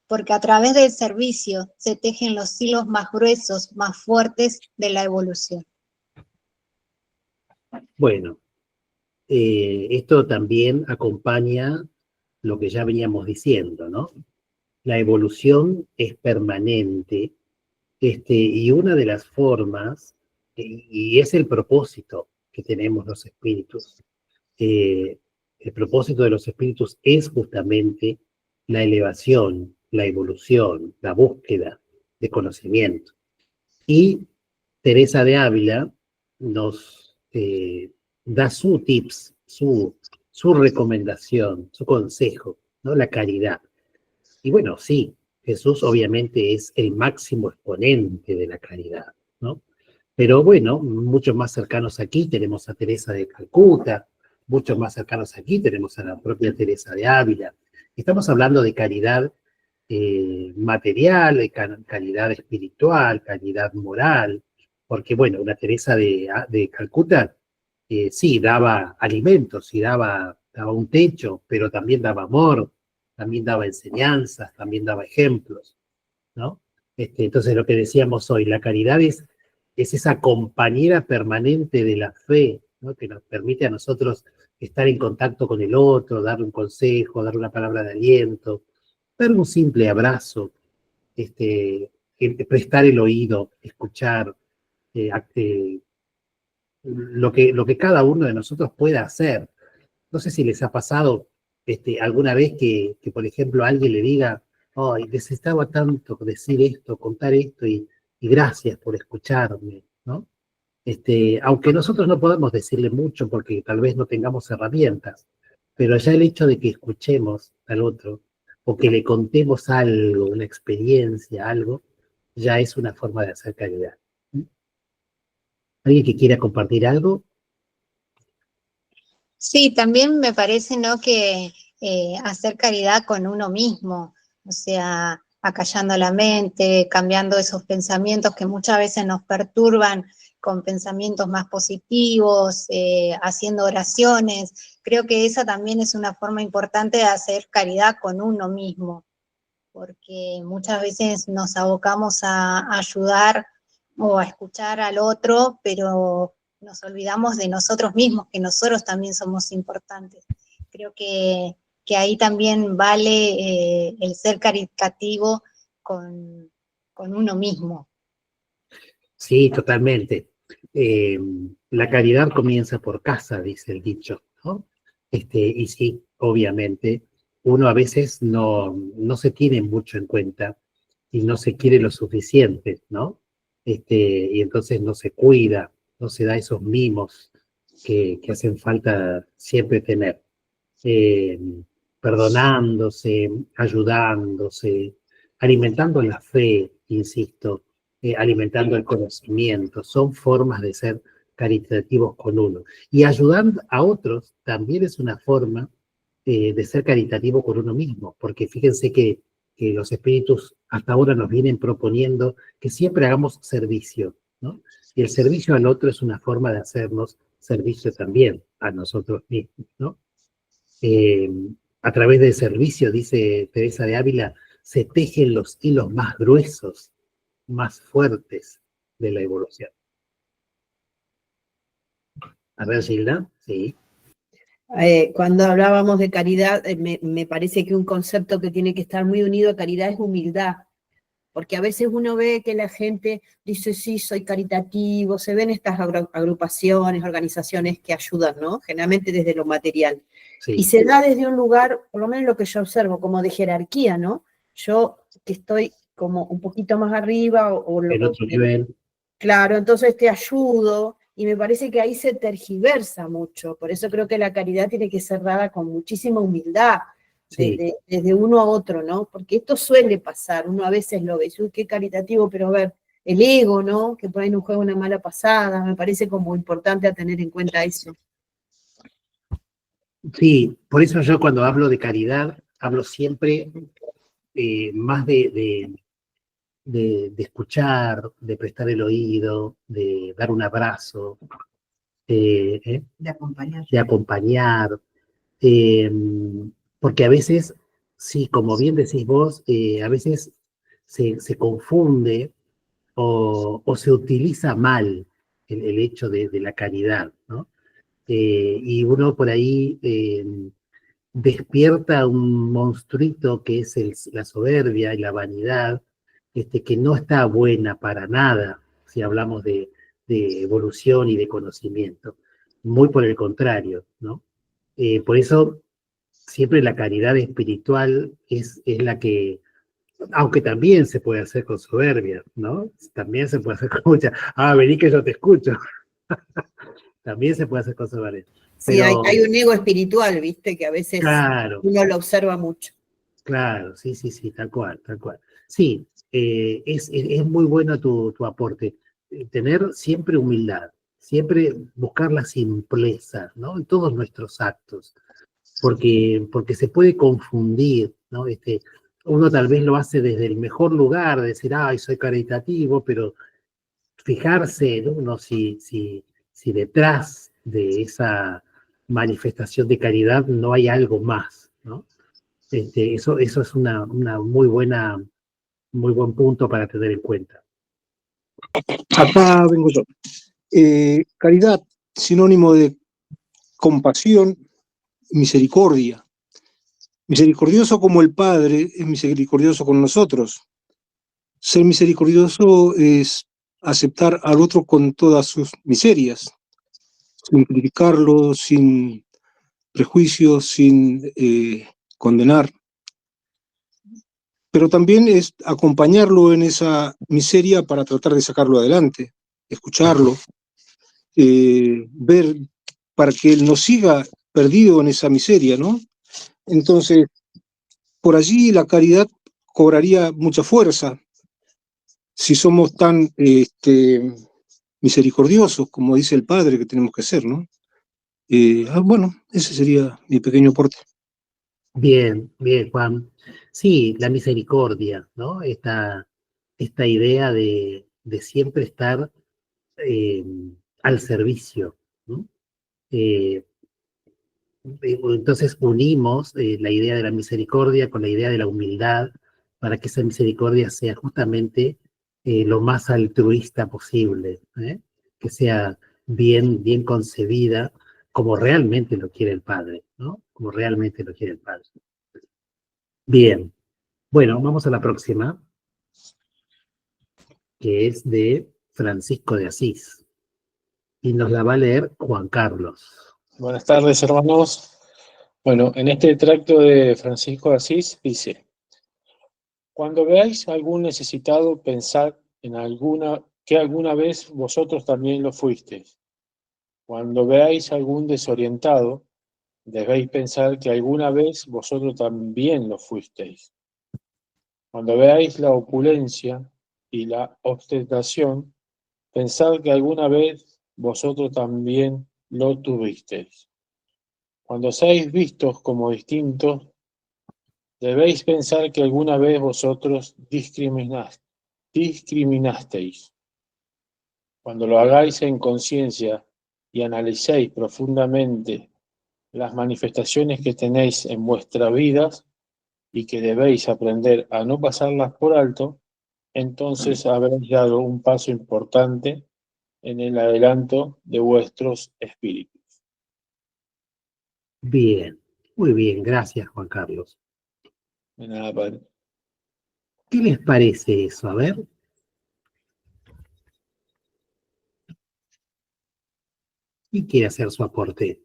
porque a través del servicio se tejen los hilos más gruesos, más fuertes de la evolución. Bueno, esto también acompaña lo que ya veníamos diciendo, ¿no? la evolución es permanente, y una de las formas, y es el propósito que tenemos los espíritus, el propósito de los espíritus es justamente la elevación, la evolución, la búsqueda de conocimiento. Y Teresa de Ávila nos da su tips, su recomendación, su consejo, ¿no? La caridad. Y bueno, sí, Jesús obviamente es el máximo exponente de la caridad, ¿no? Pero bueno, muchos más cercanos aquí tenemos a Teresa de Calcuta, muchos más cercanos aquí tenemos a la propia Teresa de Ávila. Estamos hablando de caridad material, de caridad espiritual, caridad moral, porque bueno, una Teresa de Calcuta sí daba alimentos, sí daba un techo, pero también daba amor, también daba enseñanzas, también daba ejemplos, ¿no? Entonces lo que decíamos hoy, la caridad es esa compañera permanente de la fe, ¿no? Que nos permite a nosotros estar en contacto con el otro, darle un consejo, darle una palabra de aliento, darle un simple abrazo, prestar el oído, escuchar, lo que cada uno de nosotros pueda hacer. No sé si les ha pasado alguna vez que, por ejemplo, alguien le diga, ay, necesitaba tanto decir esto, contar esto, y gracias por escucharme, ¿no? Aunque nosotros no podamos decirle mucho porque tal vez no tengamos herramientas, pero ya el hecho de que escuchemos al otro, o que le contemos algo, una experiencia, algo, ya es una forma de hacer caridad. ¿Alguien que quiera compartir algo? Sí, también me parece, ¿no?, que hacer caridad con uno mismo, o sea, acallando la mente, cambiando esos pensamientos que muchas veces nos perturban con pensamientos más positivos, haciendo oraciones. Creo que esa también es una forma importante de hacer caridad con uno mismo, porque muchas veces nos abocamos a ayudar o a escuchar al otro, pero nos olvidamos de nosotros mismos, que nosotros también somos importantes. Creo que ahí también vale el ser caritativo con uno mismo. Sí, totalmente. La caridad comienza por casa, dice el dicho, ¿no? Y sí, obviamente, uno a veces no se tiene mucho en cuenta y no se quiere lo suficiente, ¿no? Y entonces no se cuida, no se da esos mimos que hacen falta siempre tener. Eh, Perdonándose, ayudándose, alimentando la fe, insisto, alimentando el conocimiento, son formas de ser caritativos con uno. Y ayudar a otros también es una forma de ser caritativo con uno mismo, porque fíjense que los espíritus hasta ahora nos vienen proponiendo que siempre hagamos servicio, ¿no? Y el servicio al otro es una forma de hacernos servicio también a nosotros mismos, ¿no? Eh, a través del servicio, dice Teresa de Ávila, se tejen los hilos más gruesos, más fuertes de la evolución. A ver, Gilda, sí. Cuando hablábamos de caridad, me parece que un concepto que tiene que estar muy unido a caridad es humildad, porque a veces uno ve que la gente dice, sí, soy caritativo, se ven estas agrupaciones, organizaciones que ayudan, ¿no? Generalmente desde lo material. Sí. Y se da desde un lugar, por lo menos lo que yo observo, como de jerarquía, ¿no? Yo que estoy como un poquito más arriba En otro nivel. Claro, entonces te ayudo, y me parece que ahí se tergiversa mucho. Por eso creo que la caridad tiene que ser dada con muchísima humildad, Sí. desde uno a otro, ¿no? Porque esto suele pasar, uno a veces lo ve, uy, qué caritativo, pero a ver, el ego, ¿no? Que por ahí nos juega una mala pasada, me parece como importante a tener en cuenta eso. Sí, por eso yo cuando hablo de caridad, hablo siempre más de escuchar, de prestar el oído, de dar un abrazo, de acompañar. De acompañar, porque a veces, sí, como bien decís vos, a veces se confunde o se utiliza mal el hecho de la caridad, ¿no? Y uno por ahí despierta un monstruito que es la soberbia y la vanidad, que no está buena para nada, si hablamos de evolución y de conocimiento. Muy por el contrario, ¿no? Por eso siempre la caridad espiritual es la que, aunque también se puede hacer con soberbia, ¿no? También se puede hacer con mucha, vení que yo te escucho. También se puede hacer con soberbia. Sí, hay un ego espiritual, ¿viste? Que a veces claro, uno lo observa mucho. claro, sí, tal cual, tal cual. Sí, es muy bueno tu aporte. Tener siempre humildad, siempre buscar la simpleza, ¿no? En todos nuestros actos, porque se puede confundir, ¿no? Uno tal vez lo hace desde el mejor lugar, de decir, ay, soy caritativo, pero fijarse en uno si detrás de esa manifestación de caridad no hay algo más, ¿no? Eso es una muy buen punto para tener en cuenta. Acá vengo yo. Caridad, sinónimo de compasión, misericordia. Misericordioso como el Padre es misericordioso con nosotros. Ser misericordioso es aceptar al otro con todas sus miserias, sin criticarlo, sin prejuicios, sin condenar. Pero también es acompañarlo en esa miseria para tratar de sacarlo adelante, escucharlo, ver para que él no siga perdido en esa miseria, ¿no? Entonces, por allí la caridad cobraría mucha fuerza si somos tan misericordiosos, como dice el Padre que tenemos que ser, ¿no? Bueno, ese sería mi pequeño aporte. Bien, bien, Juan. Sí, la misericordia, ¿no? Esta idea de siempre estar al servicio, ¿no? Entonces unimos la idea de la misericordia con la idea de la humildad para que esa misericordia sea justamente lo más altruista posible, ¿eh? Que sea bien concebida como realmente lo quiere el Padre, ¿no? Como realmente lo quiere el Padre. Bien, bueno, vamos a la próxima, que es de Francisco de Asís, y nos la va a leer Juan Carlos. Buenas tardes, hermanos. Bueno, en este tracto de Francisco de Asís dice: cuando veáis algún necesitado, pensad en que alguna vez vosotros también lo fuisteis. Cuando veáis algún desorientado, debéis pensar que alguna vez vosotros también lo fuisteis. Cuando veáis la opulencia y la ostentación, pensad que alguna vez vosotros también lo tuvisteis. Cuando seáis vistos como distintos, debéis pensar que alguna vez vosotros discriminasteis. Cuando lo hagáis en conciencia y analicéis profundamente las manifestaciones que tenéis en vuestras vidas y que debéis aprender a no pasarlas por alto, entonces habréis dado un paso importante en el adelanto de vuestros espíritus. Bien, muy bien, gracias Juan Carlos. De nada, padre. ¿Qué les parece eso? A ver. ¿Quién quiere hacer su aporte?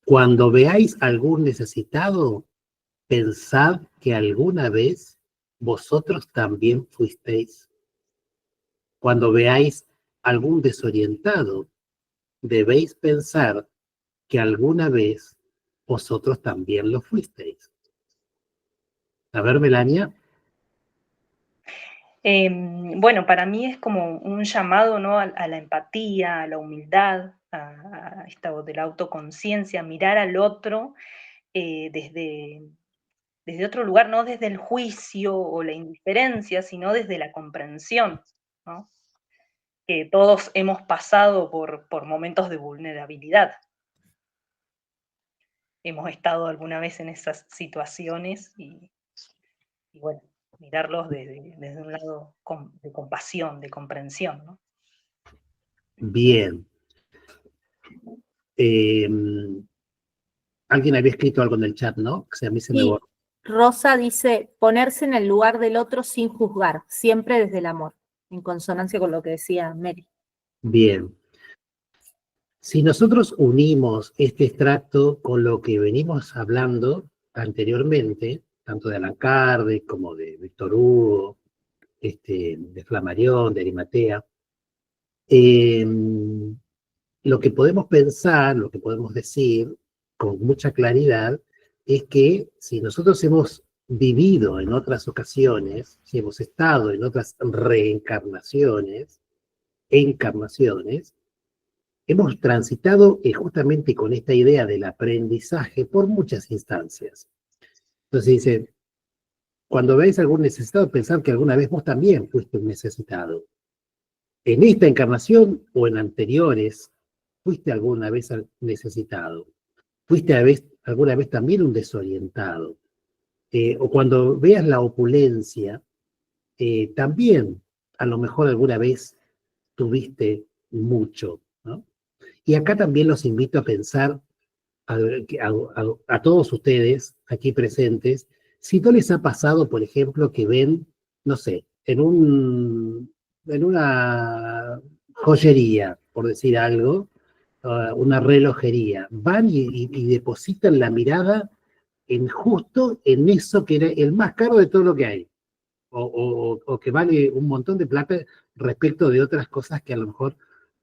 Cuando veáis algún necesitado, pensad que alguna vez vosotros también fuisteis. Cuando veáis algún desorientado, debéis pensar que alguna vez vosotros también lo fuisteis. A ver, Melania. Bueno, para mí es como un llamado, ¿no? a la empatía, a la humildad, a esto de la autoconciencia, mirar al otro desde otro lugar, no desde el juicio o la indiferencia, sino desde la comprensión, ¿no? Que todos hemos pasado por momentos de vulnerabilidad. Hemos estado alguna vez en esas situaciones y bueno, mirarlos desde un lado de compasión, de comprensión, ¿no? Bien. alguien había escrito algo en el chat, ¿no? Que a mí se me Sí, borró. Rosa dice, ponerse en el lugar del otro sin juzgar, siempre desde el amor, en consonancia con lo que decía Mary. Bien. Si nosotros unimos este extracto con lo que venimos hablando anteriormente, tanto de Allan Kardec como de Víctor Hugo, de Flammarion, de Arimatea, lo que podemos pensar, lo que podemos decir con mucha claridad, es que si nosotros hemos vivido en otras ocasiones, si hemos estado en otras reencarnaciones, encarnaciones, hemos transitado justamente con esta idea del aprendizaje por muchas instancias. Entonces dice, cuando veáis algún necesitado, pensad que alguna vez vos también fuiste un necesitado. En esta encarnación o en anteriores, fuiste alguna vez necesitado. Fuiste alguna vez también un desorientado. O cuando veas la opulencia, también a lo mejor alguna vez tuviste mucho, ¿no? Y acá también los invito a pensar a todos ustedes aquí presentes, si no les ha pasado, por ejemplo, que ven, no sé, en una joyería, por decir algo, una relojería, van y depositan la mirada justo en eso que era el más caro de todo lo que hay, o que vale un montón de plata respecto de otras cosas que a lo mejor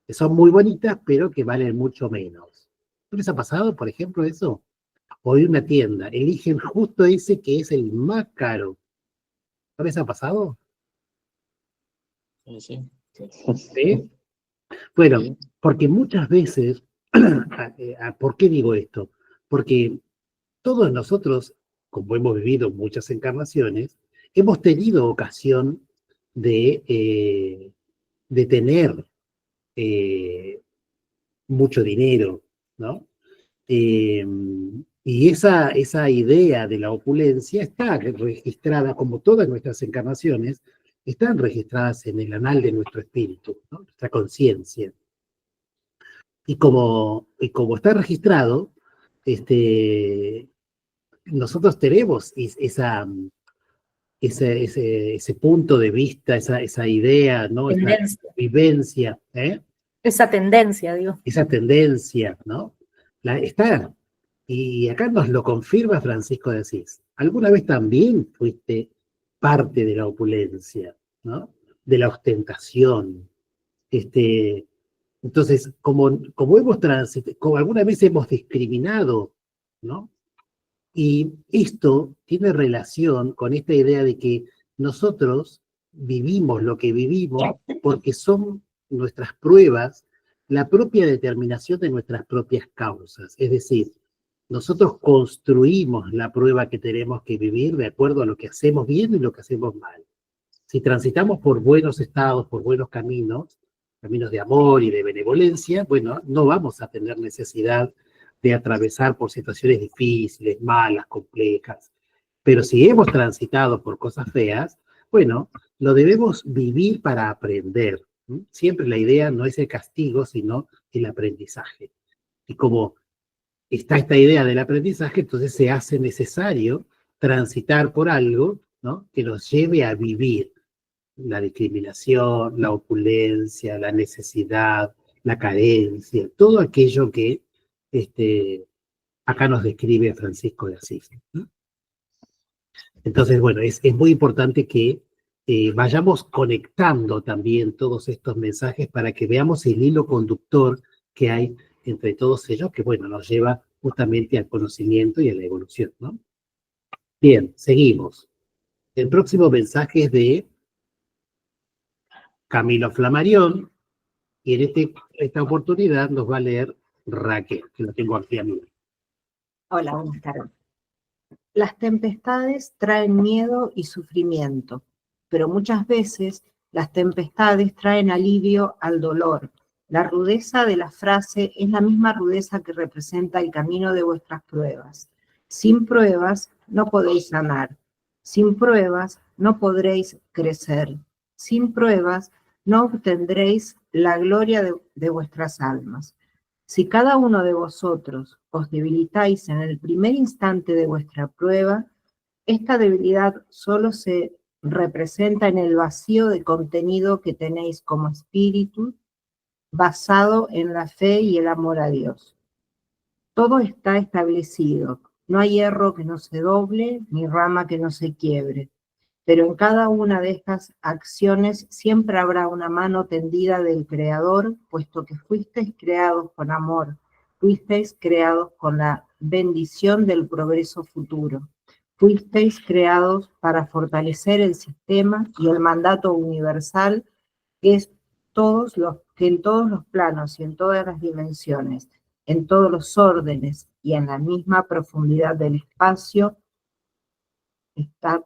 son muy bonitas, pero que valen mucho menos. ¿No les ha pasado, por ejemplo, eso? O de una tienda, eligen justo ese que es el más caro. ¿No les ha pasado? Sí. ¿Sí? Bueno, Sí. porque muchas veces, ¿por qué digo esto? Porque todos nosotros, como hemos vivido muchas encarnaciones, hemos tenido ocasión de tener mucho dinero, ¿no? Y esa idea de la opulencia está registrada, como todas nuestras encarnaciones, están registradas en el anal de nuestro espíritu, ¿no? Nuestra conciencia. Y como está registrado, nosotros tenemos ese punto de vista, esa idea, ¿no? Esa vivencia, Esa tendencia, digo. esa tendencia, ¿no? Está. Y acá nos lo confirma Francisco de Asís. Alguna vez también fuiste parte de la opulencia, ¿no? De la ostentación. Entonces, como hemos transitado, como alguna vez hemos discriminado, ¿no? Y esto tiene relación con esta idea de que nosotros vivimos lo que vivimos porque son nuestras pruebas, la propia determinación de nuestras propias causas. Es decir, nosotros construimos la prueba que tenemos que vivir de acuerdo a lo que hacemos bien y lo que hacemos mal. Si transitamos por buenos estados, por buenos caminos de amor y de benevolencia, bueno, no vamos a tener necesidad de atravesar por situaciones difíciles, malas, complejas. Pero si hemos transitado por cosas feas, bueno, lo debemos vivir para aprender. Siempre la idea no es el castigo, sino el aprendizaje. Y como está esta idea del aprendizaje, entonces se hace necesario transitar por algo, ¿no? Que nos lleve a vivir la discriminación, la opulencia, la necesidad, la carencia, todo aquello que acá nos describe Francisco de Asís, ¿no? Entonces, bueno, es muy importante que vayamos conectando también todos estos mensajes para que veamos el hilo conductor que hay entre todos ellos, que, bueno, nos lleva justamente al conocimiento y a la evolución, ¿no? Bien, seguimos. El próximo mensaje es de Camilo Flammarion, y en esta oportunidad nos va a leer Raquel, que lo tengo aquí a mí. Hola, buenas tardes. Las tempestades traen miedo y sufrimiento, pero muchas veces las tempestades traen alivio al dolor. La rudeza de la frase es la misma rudeza que representa el camino de vuestras pruebas. Sin pruebas no podéis sanar. Sin pruebas no podréis crecer. Sin pruebas no obtendréis la gloria de vuestras almas. Si cada uno de vosotros os debilitáis en el primer instante de vuestra prueba, esta debilidad solo se representa en el vacío de contenido que tenéis como espíritu, basado en la fe y el amor a Dios. Todo está establecido, no hay hierro que no se doble, ni rama que no se quiebre, pero en cada una de estas acciones siempre habrá una mano tendida del Creador, puesto que fuisteis creados con amor, fuisteis creados con la bendición del progreso futuro, fuisteis creados para fortalecer el sistema y el mandato universal que es que en todos los planos y en todas las dimensiones, en todos los órdenes y en la misma profundidad del espacio, está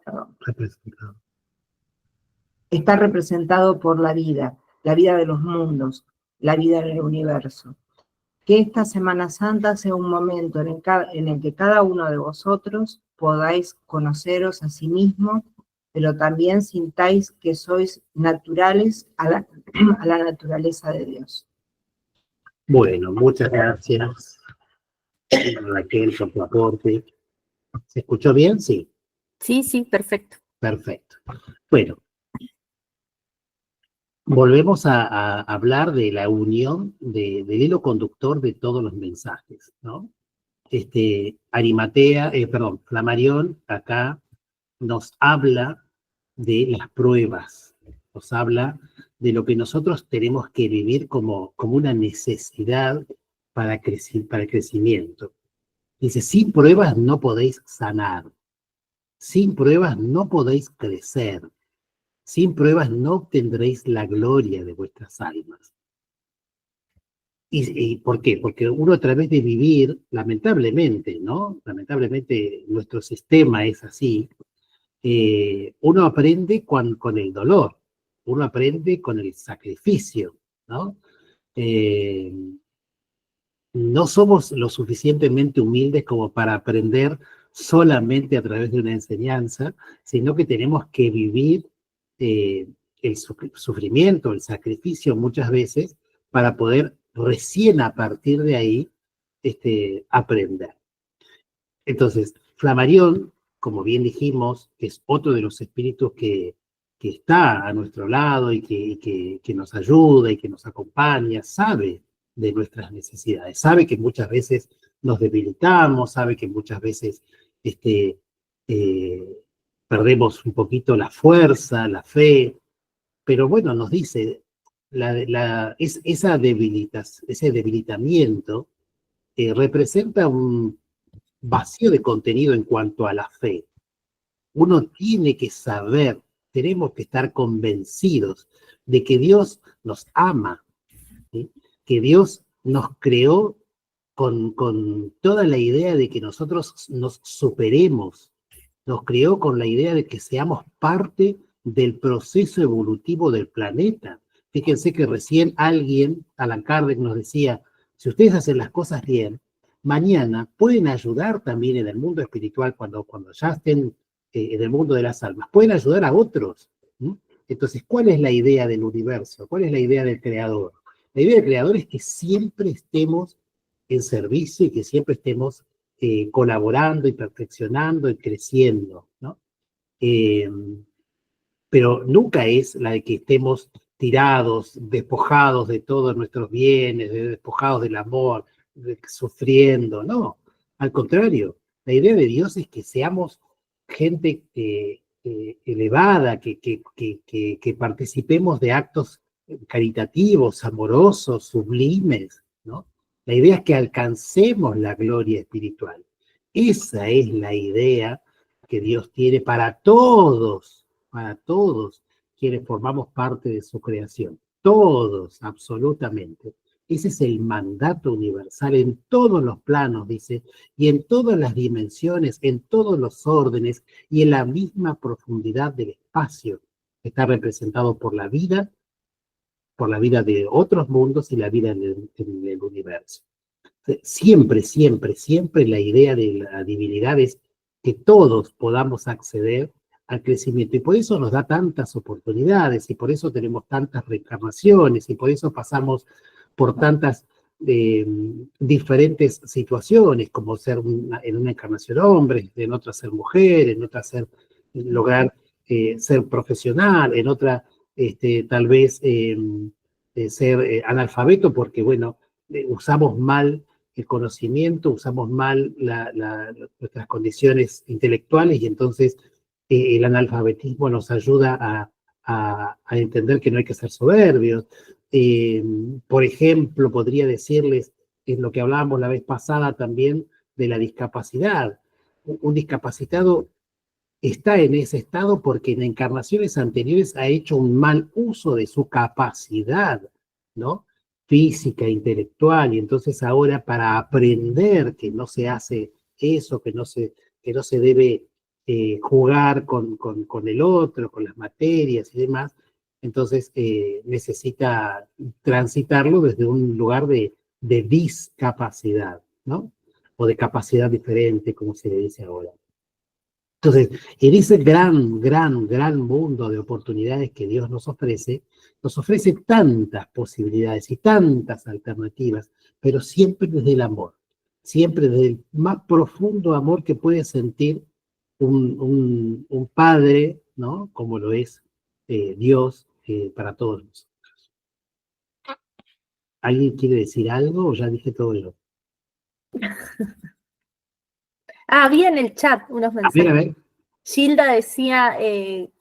representado por la vida de los mundos, la vida en el universo. Que esta Semana Santa sea un momento en el que cada uno de vosotros podáis conoceros a sí mismos, pero también sintáis que sois naturales a la naturaleza de Dios. Bueno, muchas gracias, Raquel, por tu aporte. ¿Se escuchó bien? Sí. Sí, sí, perfecto. Perfecto. Bueno, volvemos a hablar de la unión del hilo conductor de todos los mensajes, ¿no? Flammarion acá nos habla de las pruebas, nos habla de lo que nosotros tenemos que vivir como una necesidad para el crecimiento. Dice, sin pruebas no podéis sanar, sin pruebas no podéis crecer, sin pruebas no obtendréis la gloria de vuestras almas. ¿Y por qué? Porque uno a través de vivir, lamentablemente, ¿no? Lamentablemente nuestro sistema es así, uno aprende con el dolor, uno aprende con el sacrificio, ¿no? No somos lo suficientemente humildes como para aprender solamente a través de una enseñanza, sino que tenemos que vivir el sufrimiento, el sacrificio muchas veces para poder recién a partir de ahí aprender. Entonces, Flammarion, como bien dijimos, es otro de los espíritus que está a nuestro lado y que nos ayuda y que nos acompaña, sabe de nuestras necesidades, sabe que muchas veces nos debilitamos, sabe que muchas veces perdemos un poquito la fuerza, la fe, pero bueno, nos dice, ese debilitamiento representa un vacío de contenido en cuanto a la fe. Uno tiene que saber, tenemos que estar convencidos de que Dios nos ama, ¿sí? Que Dios nos creó con toda la idea de que nosotros nos superemos, nos creó con la idea de que seamos parte del proceso evolutivo del planeta. Fíjense que recién Allan Kardec nos decía, si ustedes hacen las cosas bien, mañana pueden ayudar también en el mundo espiritual cuando ya estén en el mundo de las almas, pueden ayudar a otros. ¿Sí? Entonces, ¿cuál es la idea del universo? ¿Cuál es la idea del creador? La idea del creador es que siempre estemos en servicio y que siempre estemos colaborando y perfeccionando y creciendo, ¿no? Pero nunca es la de que estemos tirados, despojados de todos nuestros bienes, despojados del amor, sufriendo, no. Al contrario, la idea de Dios es que seamos gente elevada, que participemos de actos caritativos, amorosos, sublimes, ¿no? La idea es que alcancemos la gloria espiritual. Esa es la idea que Dios tiene para todos quienes formamos parte de su creación. Todos, absolutamente. Ese es el mandato universal en todos los planos, dice, y en todas las dimensiones, en todos los órdenes y en la misma profundidad del espacio. Está representado por la vida de otros mundos y la vida en el universo. Siempre, siempre, siempre la idea de la divinidad es que todos podamos acceder al crecimiento, y por eso nos da tantas oportunidades, y por eso tenemos tantas reencarnaciones, y por eso pasamos por tantas diferentes situaciones, como ser en una encarnación hombre, en otra ser mujer, en otra lograr ser profesional, en otra tal vez ser analfabeto, porque bueno, usamos mal el conocimiento, usamos mal nuestras condiciones intelectuales y entonces el analfabetismo nos ayuda a entender que no hay que ser soberbios. Por ejemplo, podría decirles, en lo que hablábamos la vez pasada también, de la discapacidad. Un discapacitado está en ese estado porque en encarnaciones anteriores ha hecho un mal uso de su capacidad, ¿no? Física, intelectual, y entonces ahora para aprender que no se hace eso, que no se debe jugar con el otro, con las materias y demás, entonces necesita transitarlo desde un lugar de discapacidad, ¿no? O de capacidad diferente, como se le dice ahora. Entonces, en ese gran mundo de oportunidades que Dios nos ofrece tantas posibilidades y tantas alternativas, pero siempre desde el amor, siempre desde el más profundo amor que puede sentir un padre, ¿no? Como lo es Dios para todos nosotros. ¿Alguien quiere decir algo o ya dije todo yo? Vi en el chat unos mensajes. A ver. Gilda decía,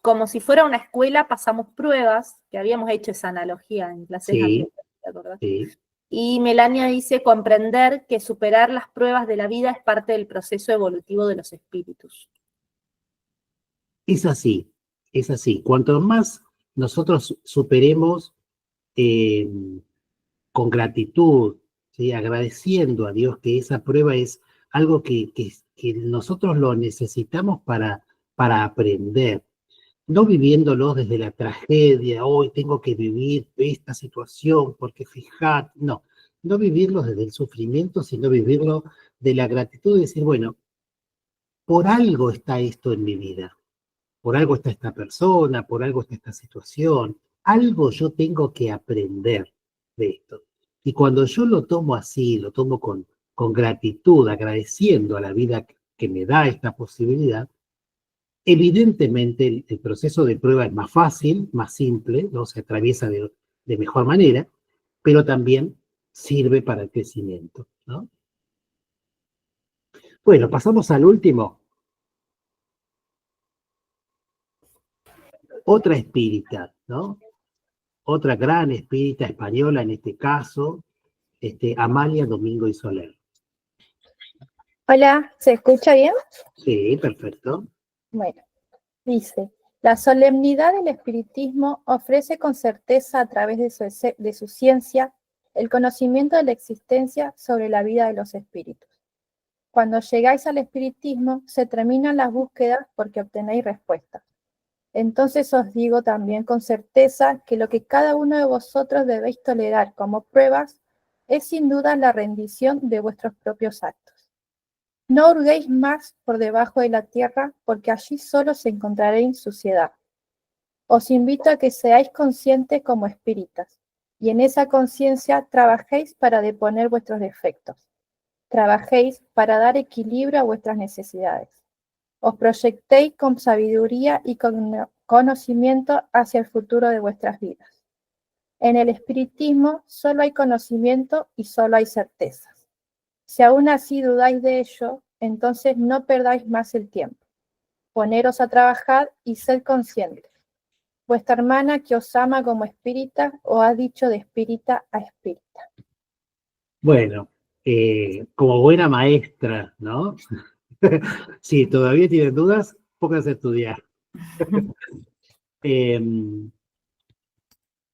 como si fuera una escuela, pasamos pruebas, que habíamos hecho esa analogía en clases anteriores, ¿te acordás? Sí. Y Melania dice, comprender que superar las pruebas de la vida es parte del proceso evolutivo de los espíritus. Es así, es así. Cuanto más nosotros superemos con gratitud, ¿sí? Agradeciendo a Dios que esa prueba es algo que nosotros lo necesitamos para aprender, no viviéndolo desde la tragedia, hoy tengo que vivir esta situación, porque fíjate, no vivirlo desde el sufrimiento, sino vivirlo de la gratitud y decir, bueno, por algo está esto en mi vida, por algo está esta persona, por algo está esta situación, algo yo tengo que aprender de esto. Y cuando yo lo tomo así, lo tomo con gratitud, agradeciendo a la vida que me da esta posibilidad, evidentemente el proceso de prueba es más fácil, más simple, ¿no? Se atraviesa de mejor manera, pero también sirve para el crecimiento, ¿no? Bueno, pasamos al último. Otra espírita, ¿no? Otra gran espírita española en este caso, Amalia Domingo y Soler. Hola, ¿se escucha bien? Sí, perfecto. Bueno, dice, la solemnidad del espiritismo ofrece con certeza a través de su ciencia el conocimiento de la existencia sobre la vida de los espíritus. Cuando llegáis al espiritismo, se terminan las búsquedas porque obtenéis respuestas. Entonces os digo también con certeza que lo que cada uno de vosotros debéis tolerar como pruebas es sin duda la rendición de vuestros propios actos. No hurguéis más por debajo de la tierra, porque allí solo se encontraréis suciedad. Os invito a que seáis conscientes como espíritas, y en esa conciencia trabajéis para deponer vuestros defectos. Trabajéis para dar equilibrio a vuestras necesidades. Os proyectéis con sabiduría y con conocimiento hacia el futuro de vuestras vidas. En el espiritismo solo hay conocimiento y solo hay certezas. Si aún así dudáis de ello, entonces no perdáis más el tiempo. Poneros a trabajar y sed conscientes. Vuestra hermana que os ama como espírita os ha dicho de espírita a espírita. Bueno, como buena maestra, ¿no? Si todavía tienen dudas, pónganse a estudiar.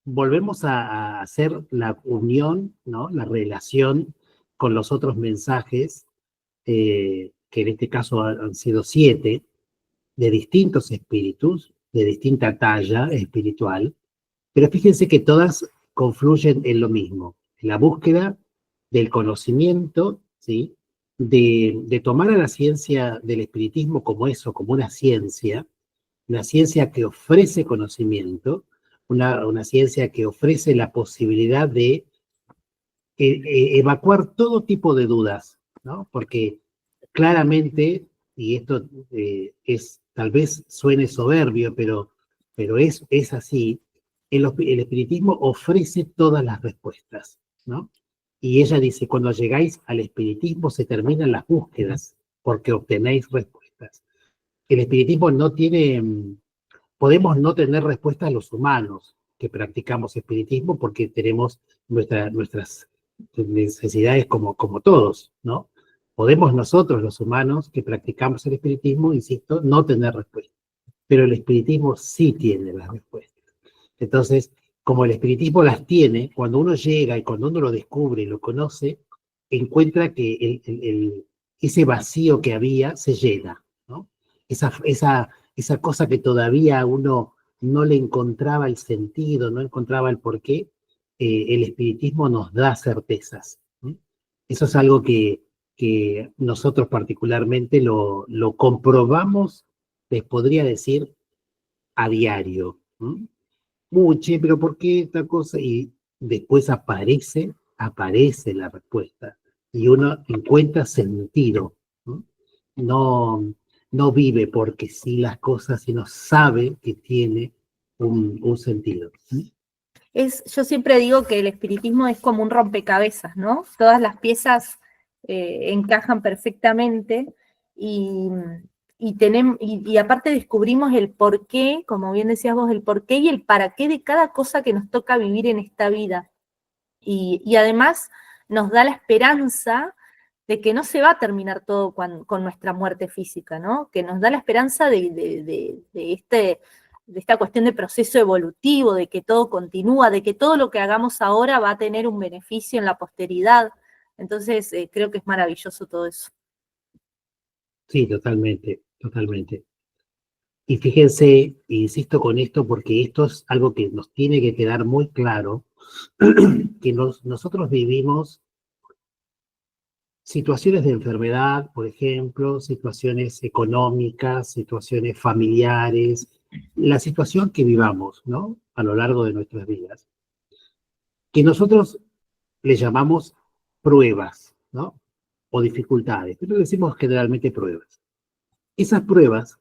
Volvemos a hacer la unión, ¿no? La relación con los otros mensajes, que en este caso han sido 7, de distintos espíritus, de distinta talla espiritual, pero fíjense que todas confluyen en lo mismo, en la búsqueda del conocimiento, ¿sí? De tomar a la ciencia del espiritismo como eso, como una ciencia que ofrece conocimiento, una ciencia que ofrece la posibilidad de evacuar todo tipo de dudas, ¿no? Porque claramente, y esto tal vez suene soberbio, pero es así, el espiritismo ofrece todas las respuestas, ¿no? Y ella dice, cuando llegáis al espiritismo se terminan las búsquedas, porque obtenéis respuestas. El espiritismo no tiene, podemos no tener respuestas los humanos que practicamos espiritismo porque tenemos nuestras necesidades como todos, ¿no? Podemos nosotros, los humanos, que practicamos el espiritismo, insisto, no tener respuestas. Pero el espiritismo sí tiene las respuestas. Entonces, como el espiritismo las tiene, cuando uno llega y cuando uno lo descubre y lo conoce, encuentra que ese vacío que había se llena, ¿no? Esa cosa que todavía uno no le encontraba el sentido, no encontraba el porqué, el espiritismo nos da certezas. ¿Sí? Eso es algo que nosotros particularmente lo comprobamos, les podría decir, a diario. ¿Sí? Che, pero ¿por qué esta cosa? Y después aparece la respuesta y uno encuentra sentido. No vive porque sí las cosas, sino sabe que tiene un sentido. Yo siempre digo que el espiritismo es como un rompecabezas, ¿no? Todas las piezas encajan perfectamente y aparte descubrimos el porqué, como bien decías vos, el porqué y el para qué de cada cosa que nos toca vivir en esta vida. Y además nos da la esperanza de que no se va a terminar todo con nuestra muerte física, ¿no? Que nos da la esperanza de esta cuestión de proceso evolutivo, de que todo continúa, de que todo lo que hagamos ahora va a tener un beneficio en la posteridad. Entonces, creo que es maravilloso todo eso. Sí, totalmente, totalmente. Y fíjense, insisto con esto porque esto es algo que nos tiene que quedar muy claro, que nosotros vivimos situaciones de enfermedad, por ejemplo, situaciones económicas, situaciones familiares, la situación que vivamos, ¿no? A lo largo de nuestras vidas, que nosotros le llamamos pruebas, ¿no? O dificultades, pero decimos generalmente pruebas. Esas pruebas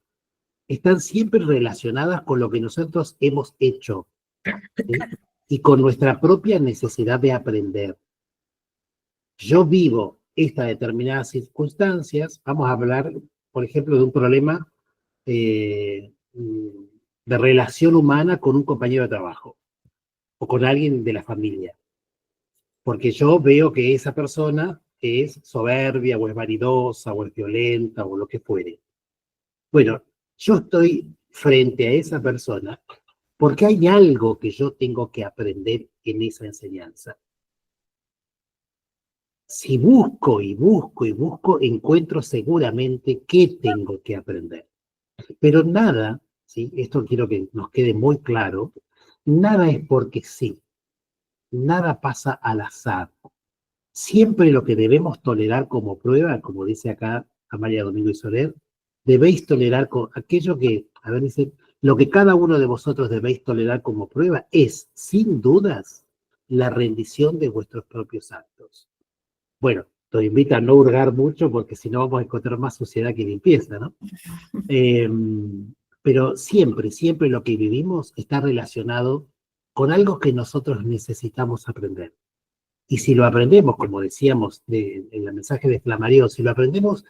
están siempre relacionadas con lo que nosotros hemos hecho, ¿sí? Y con nuestra propia necesidad de aprender. Yo vivo estas determinadas circunstancias, vamos a hablar, por ejemplo, de un problema de relación humana con un compañero de trabajo o con alguien de la familia. Porque yo veo que esa persona es soberbia o es vanidosa o es violenta o lo que fuere. Bueno, yo estoy frente a esa persona porque hay algo que yo tengo que aprender en esa enseñanza. Si busco y busco y busco, encuentro seguramente qué tengo que aprender. Pero nada, ¿sí? Esto quiero que nos quede muy claro, nada es porque sí, nada pasa al azar. Siempre lo que debemos tolerar como prueba, como dice acá Amalia Domingo y Soler, debéis tolerar con aquello que, a ver, dice, lo que cada uno de vosotros debéis tolerar como prueba es, sin dudas, la rendición de vuestros propios actos. Bueno, te invito a no hurgar mucho porque si no vamos a encontrar más suciedad que limpieza, ¿no? Pero siempre lo que vivimos está relacionado con algo que nosotros necesitamos aprender. Y si lo aprendemos, como decíamos en el mensaje de Flammarion, si lo aprendemos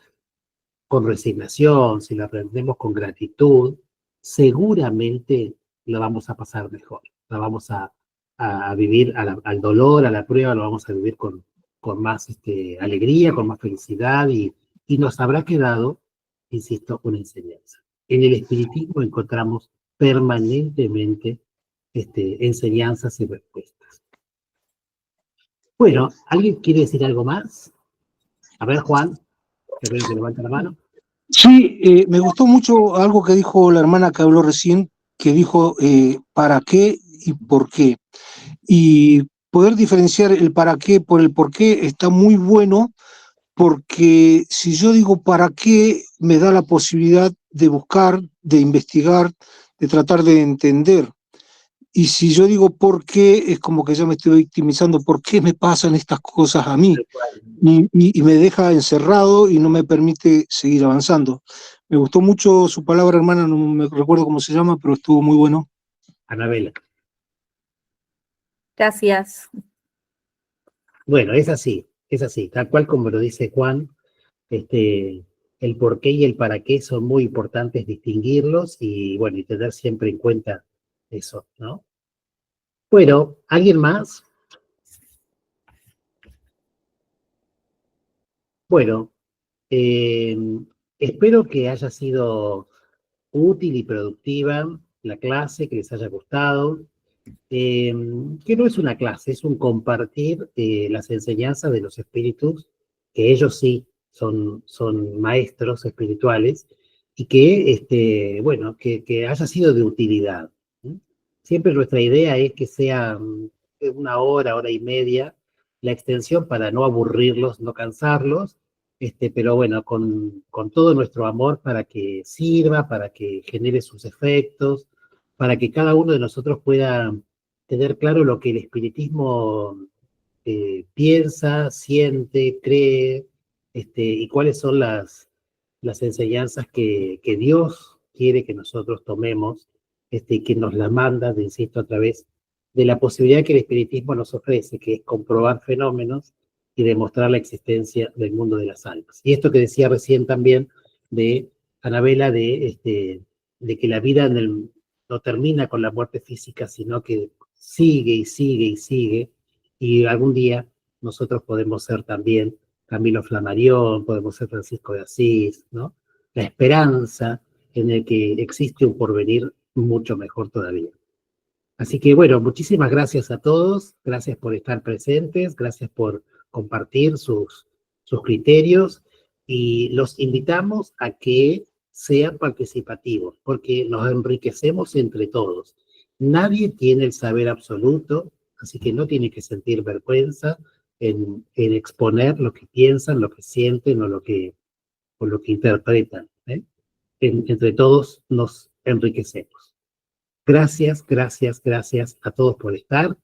con resignación, si lo aprendemos con gratitud, seguramente lo vamos a pasar mejor. La vamos a vivir al dolor, a la prueba, lo vamos a vivir con más alegría, con más felicidad y nos habrá quedado, insisto, una enseñanza. En el espiritismo encontramos permanentemente enseñanzas y respuestas. Bueno, ¿alguien quiere decir algo más? A ver, Juan, que veo que levanta la mano. Sí, me gustó mucho algo que dijo la hermana que habló recién, que dijo para qué y por qué. Y poder diferenciar el para qué por el por qué está muy bueno, porque si yo digo para qué, me da la posibilidad de buscar, de investigar, de tratar de entender. y si yo digo por qué, es como que ya me estoy victimizando, ¿por qué me pasan estas cosas a mí? Y me deja encerrado y no me permite seguir avanzando. Me gustó mucho su palabra, hermana, no me recuerdo cómo se llama, pero estuvo muy bueno. Anabela. Gracias. Bueno, es así, tal cual como lo dice Juan, el por qué y el para qué son muy importantes distinguirlos y bueno, y tener siempre en cuenta eso, ¿no? Bueno, ¿alguien más? Bueno, espero que haya sido útil y productiva la clase, que les haya gustado. Que no es una clase, es un compartir las enseñanzas de los espíritus, que ellos sí son maestros espirituales, y que, bueno, que haya sido de utilidad. ¿Sí? Siempre nuestra idea es que sea una hora, hora y media, la extensión para no aburrirlos, no cansarlos, pero bueno, con todo nuestro amor para que sirva, para que genere sus efectos, para que cada uno de nosotros pueda tener claro lo que el espiritismo piensa, siente, cree, y cuáles son las enseñanzas que Dios quiere que nosotros tomemos, y que nos las manda, insisto, a través de la posibilidad que el espiritismo nos ofrece, que es comprobar fenómenos y demostrar la existencia del mundo de las almas. Y esto que decía recién también de Anabela, de que la vida no termina con la muerte física, sino que sigue y sigue y sigue, y algún día nosotros podemos ser también Camilo Flammarion, podemos ser Francisco de Asís, ¿no? La esperanza en el que existe un porvenir mucho mejor todavía. Así que bueno, muchísimas gracias a todos, gracias por estar presentes, gracias por compartir sus criterios y los invitamos a que sean participativos, porque nos enriquecemos entre todos. Nadie tiene el saber absoluto, así que no tiene que sentir vergüenza en exponer lo que piensan, lo que sienten o lo que interpretan. Entre todos nos enriquecemos. Gracias, gracias, gracias a todos por estar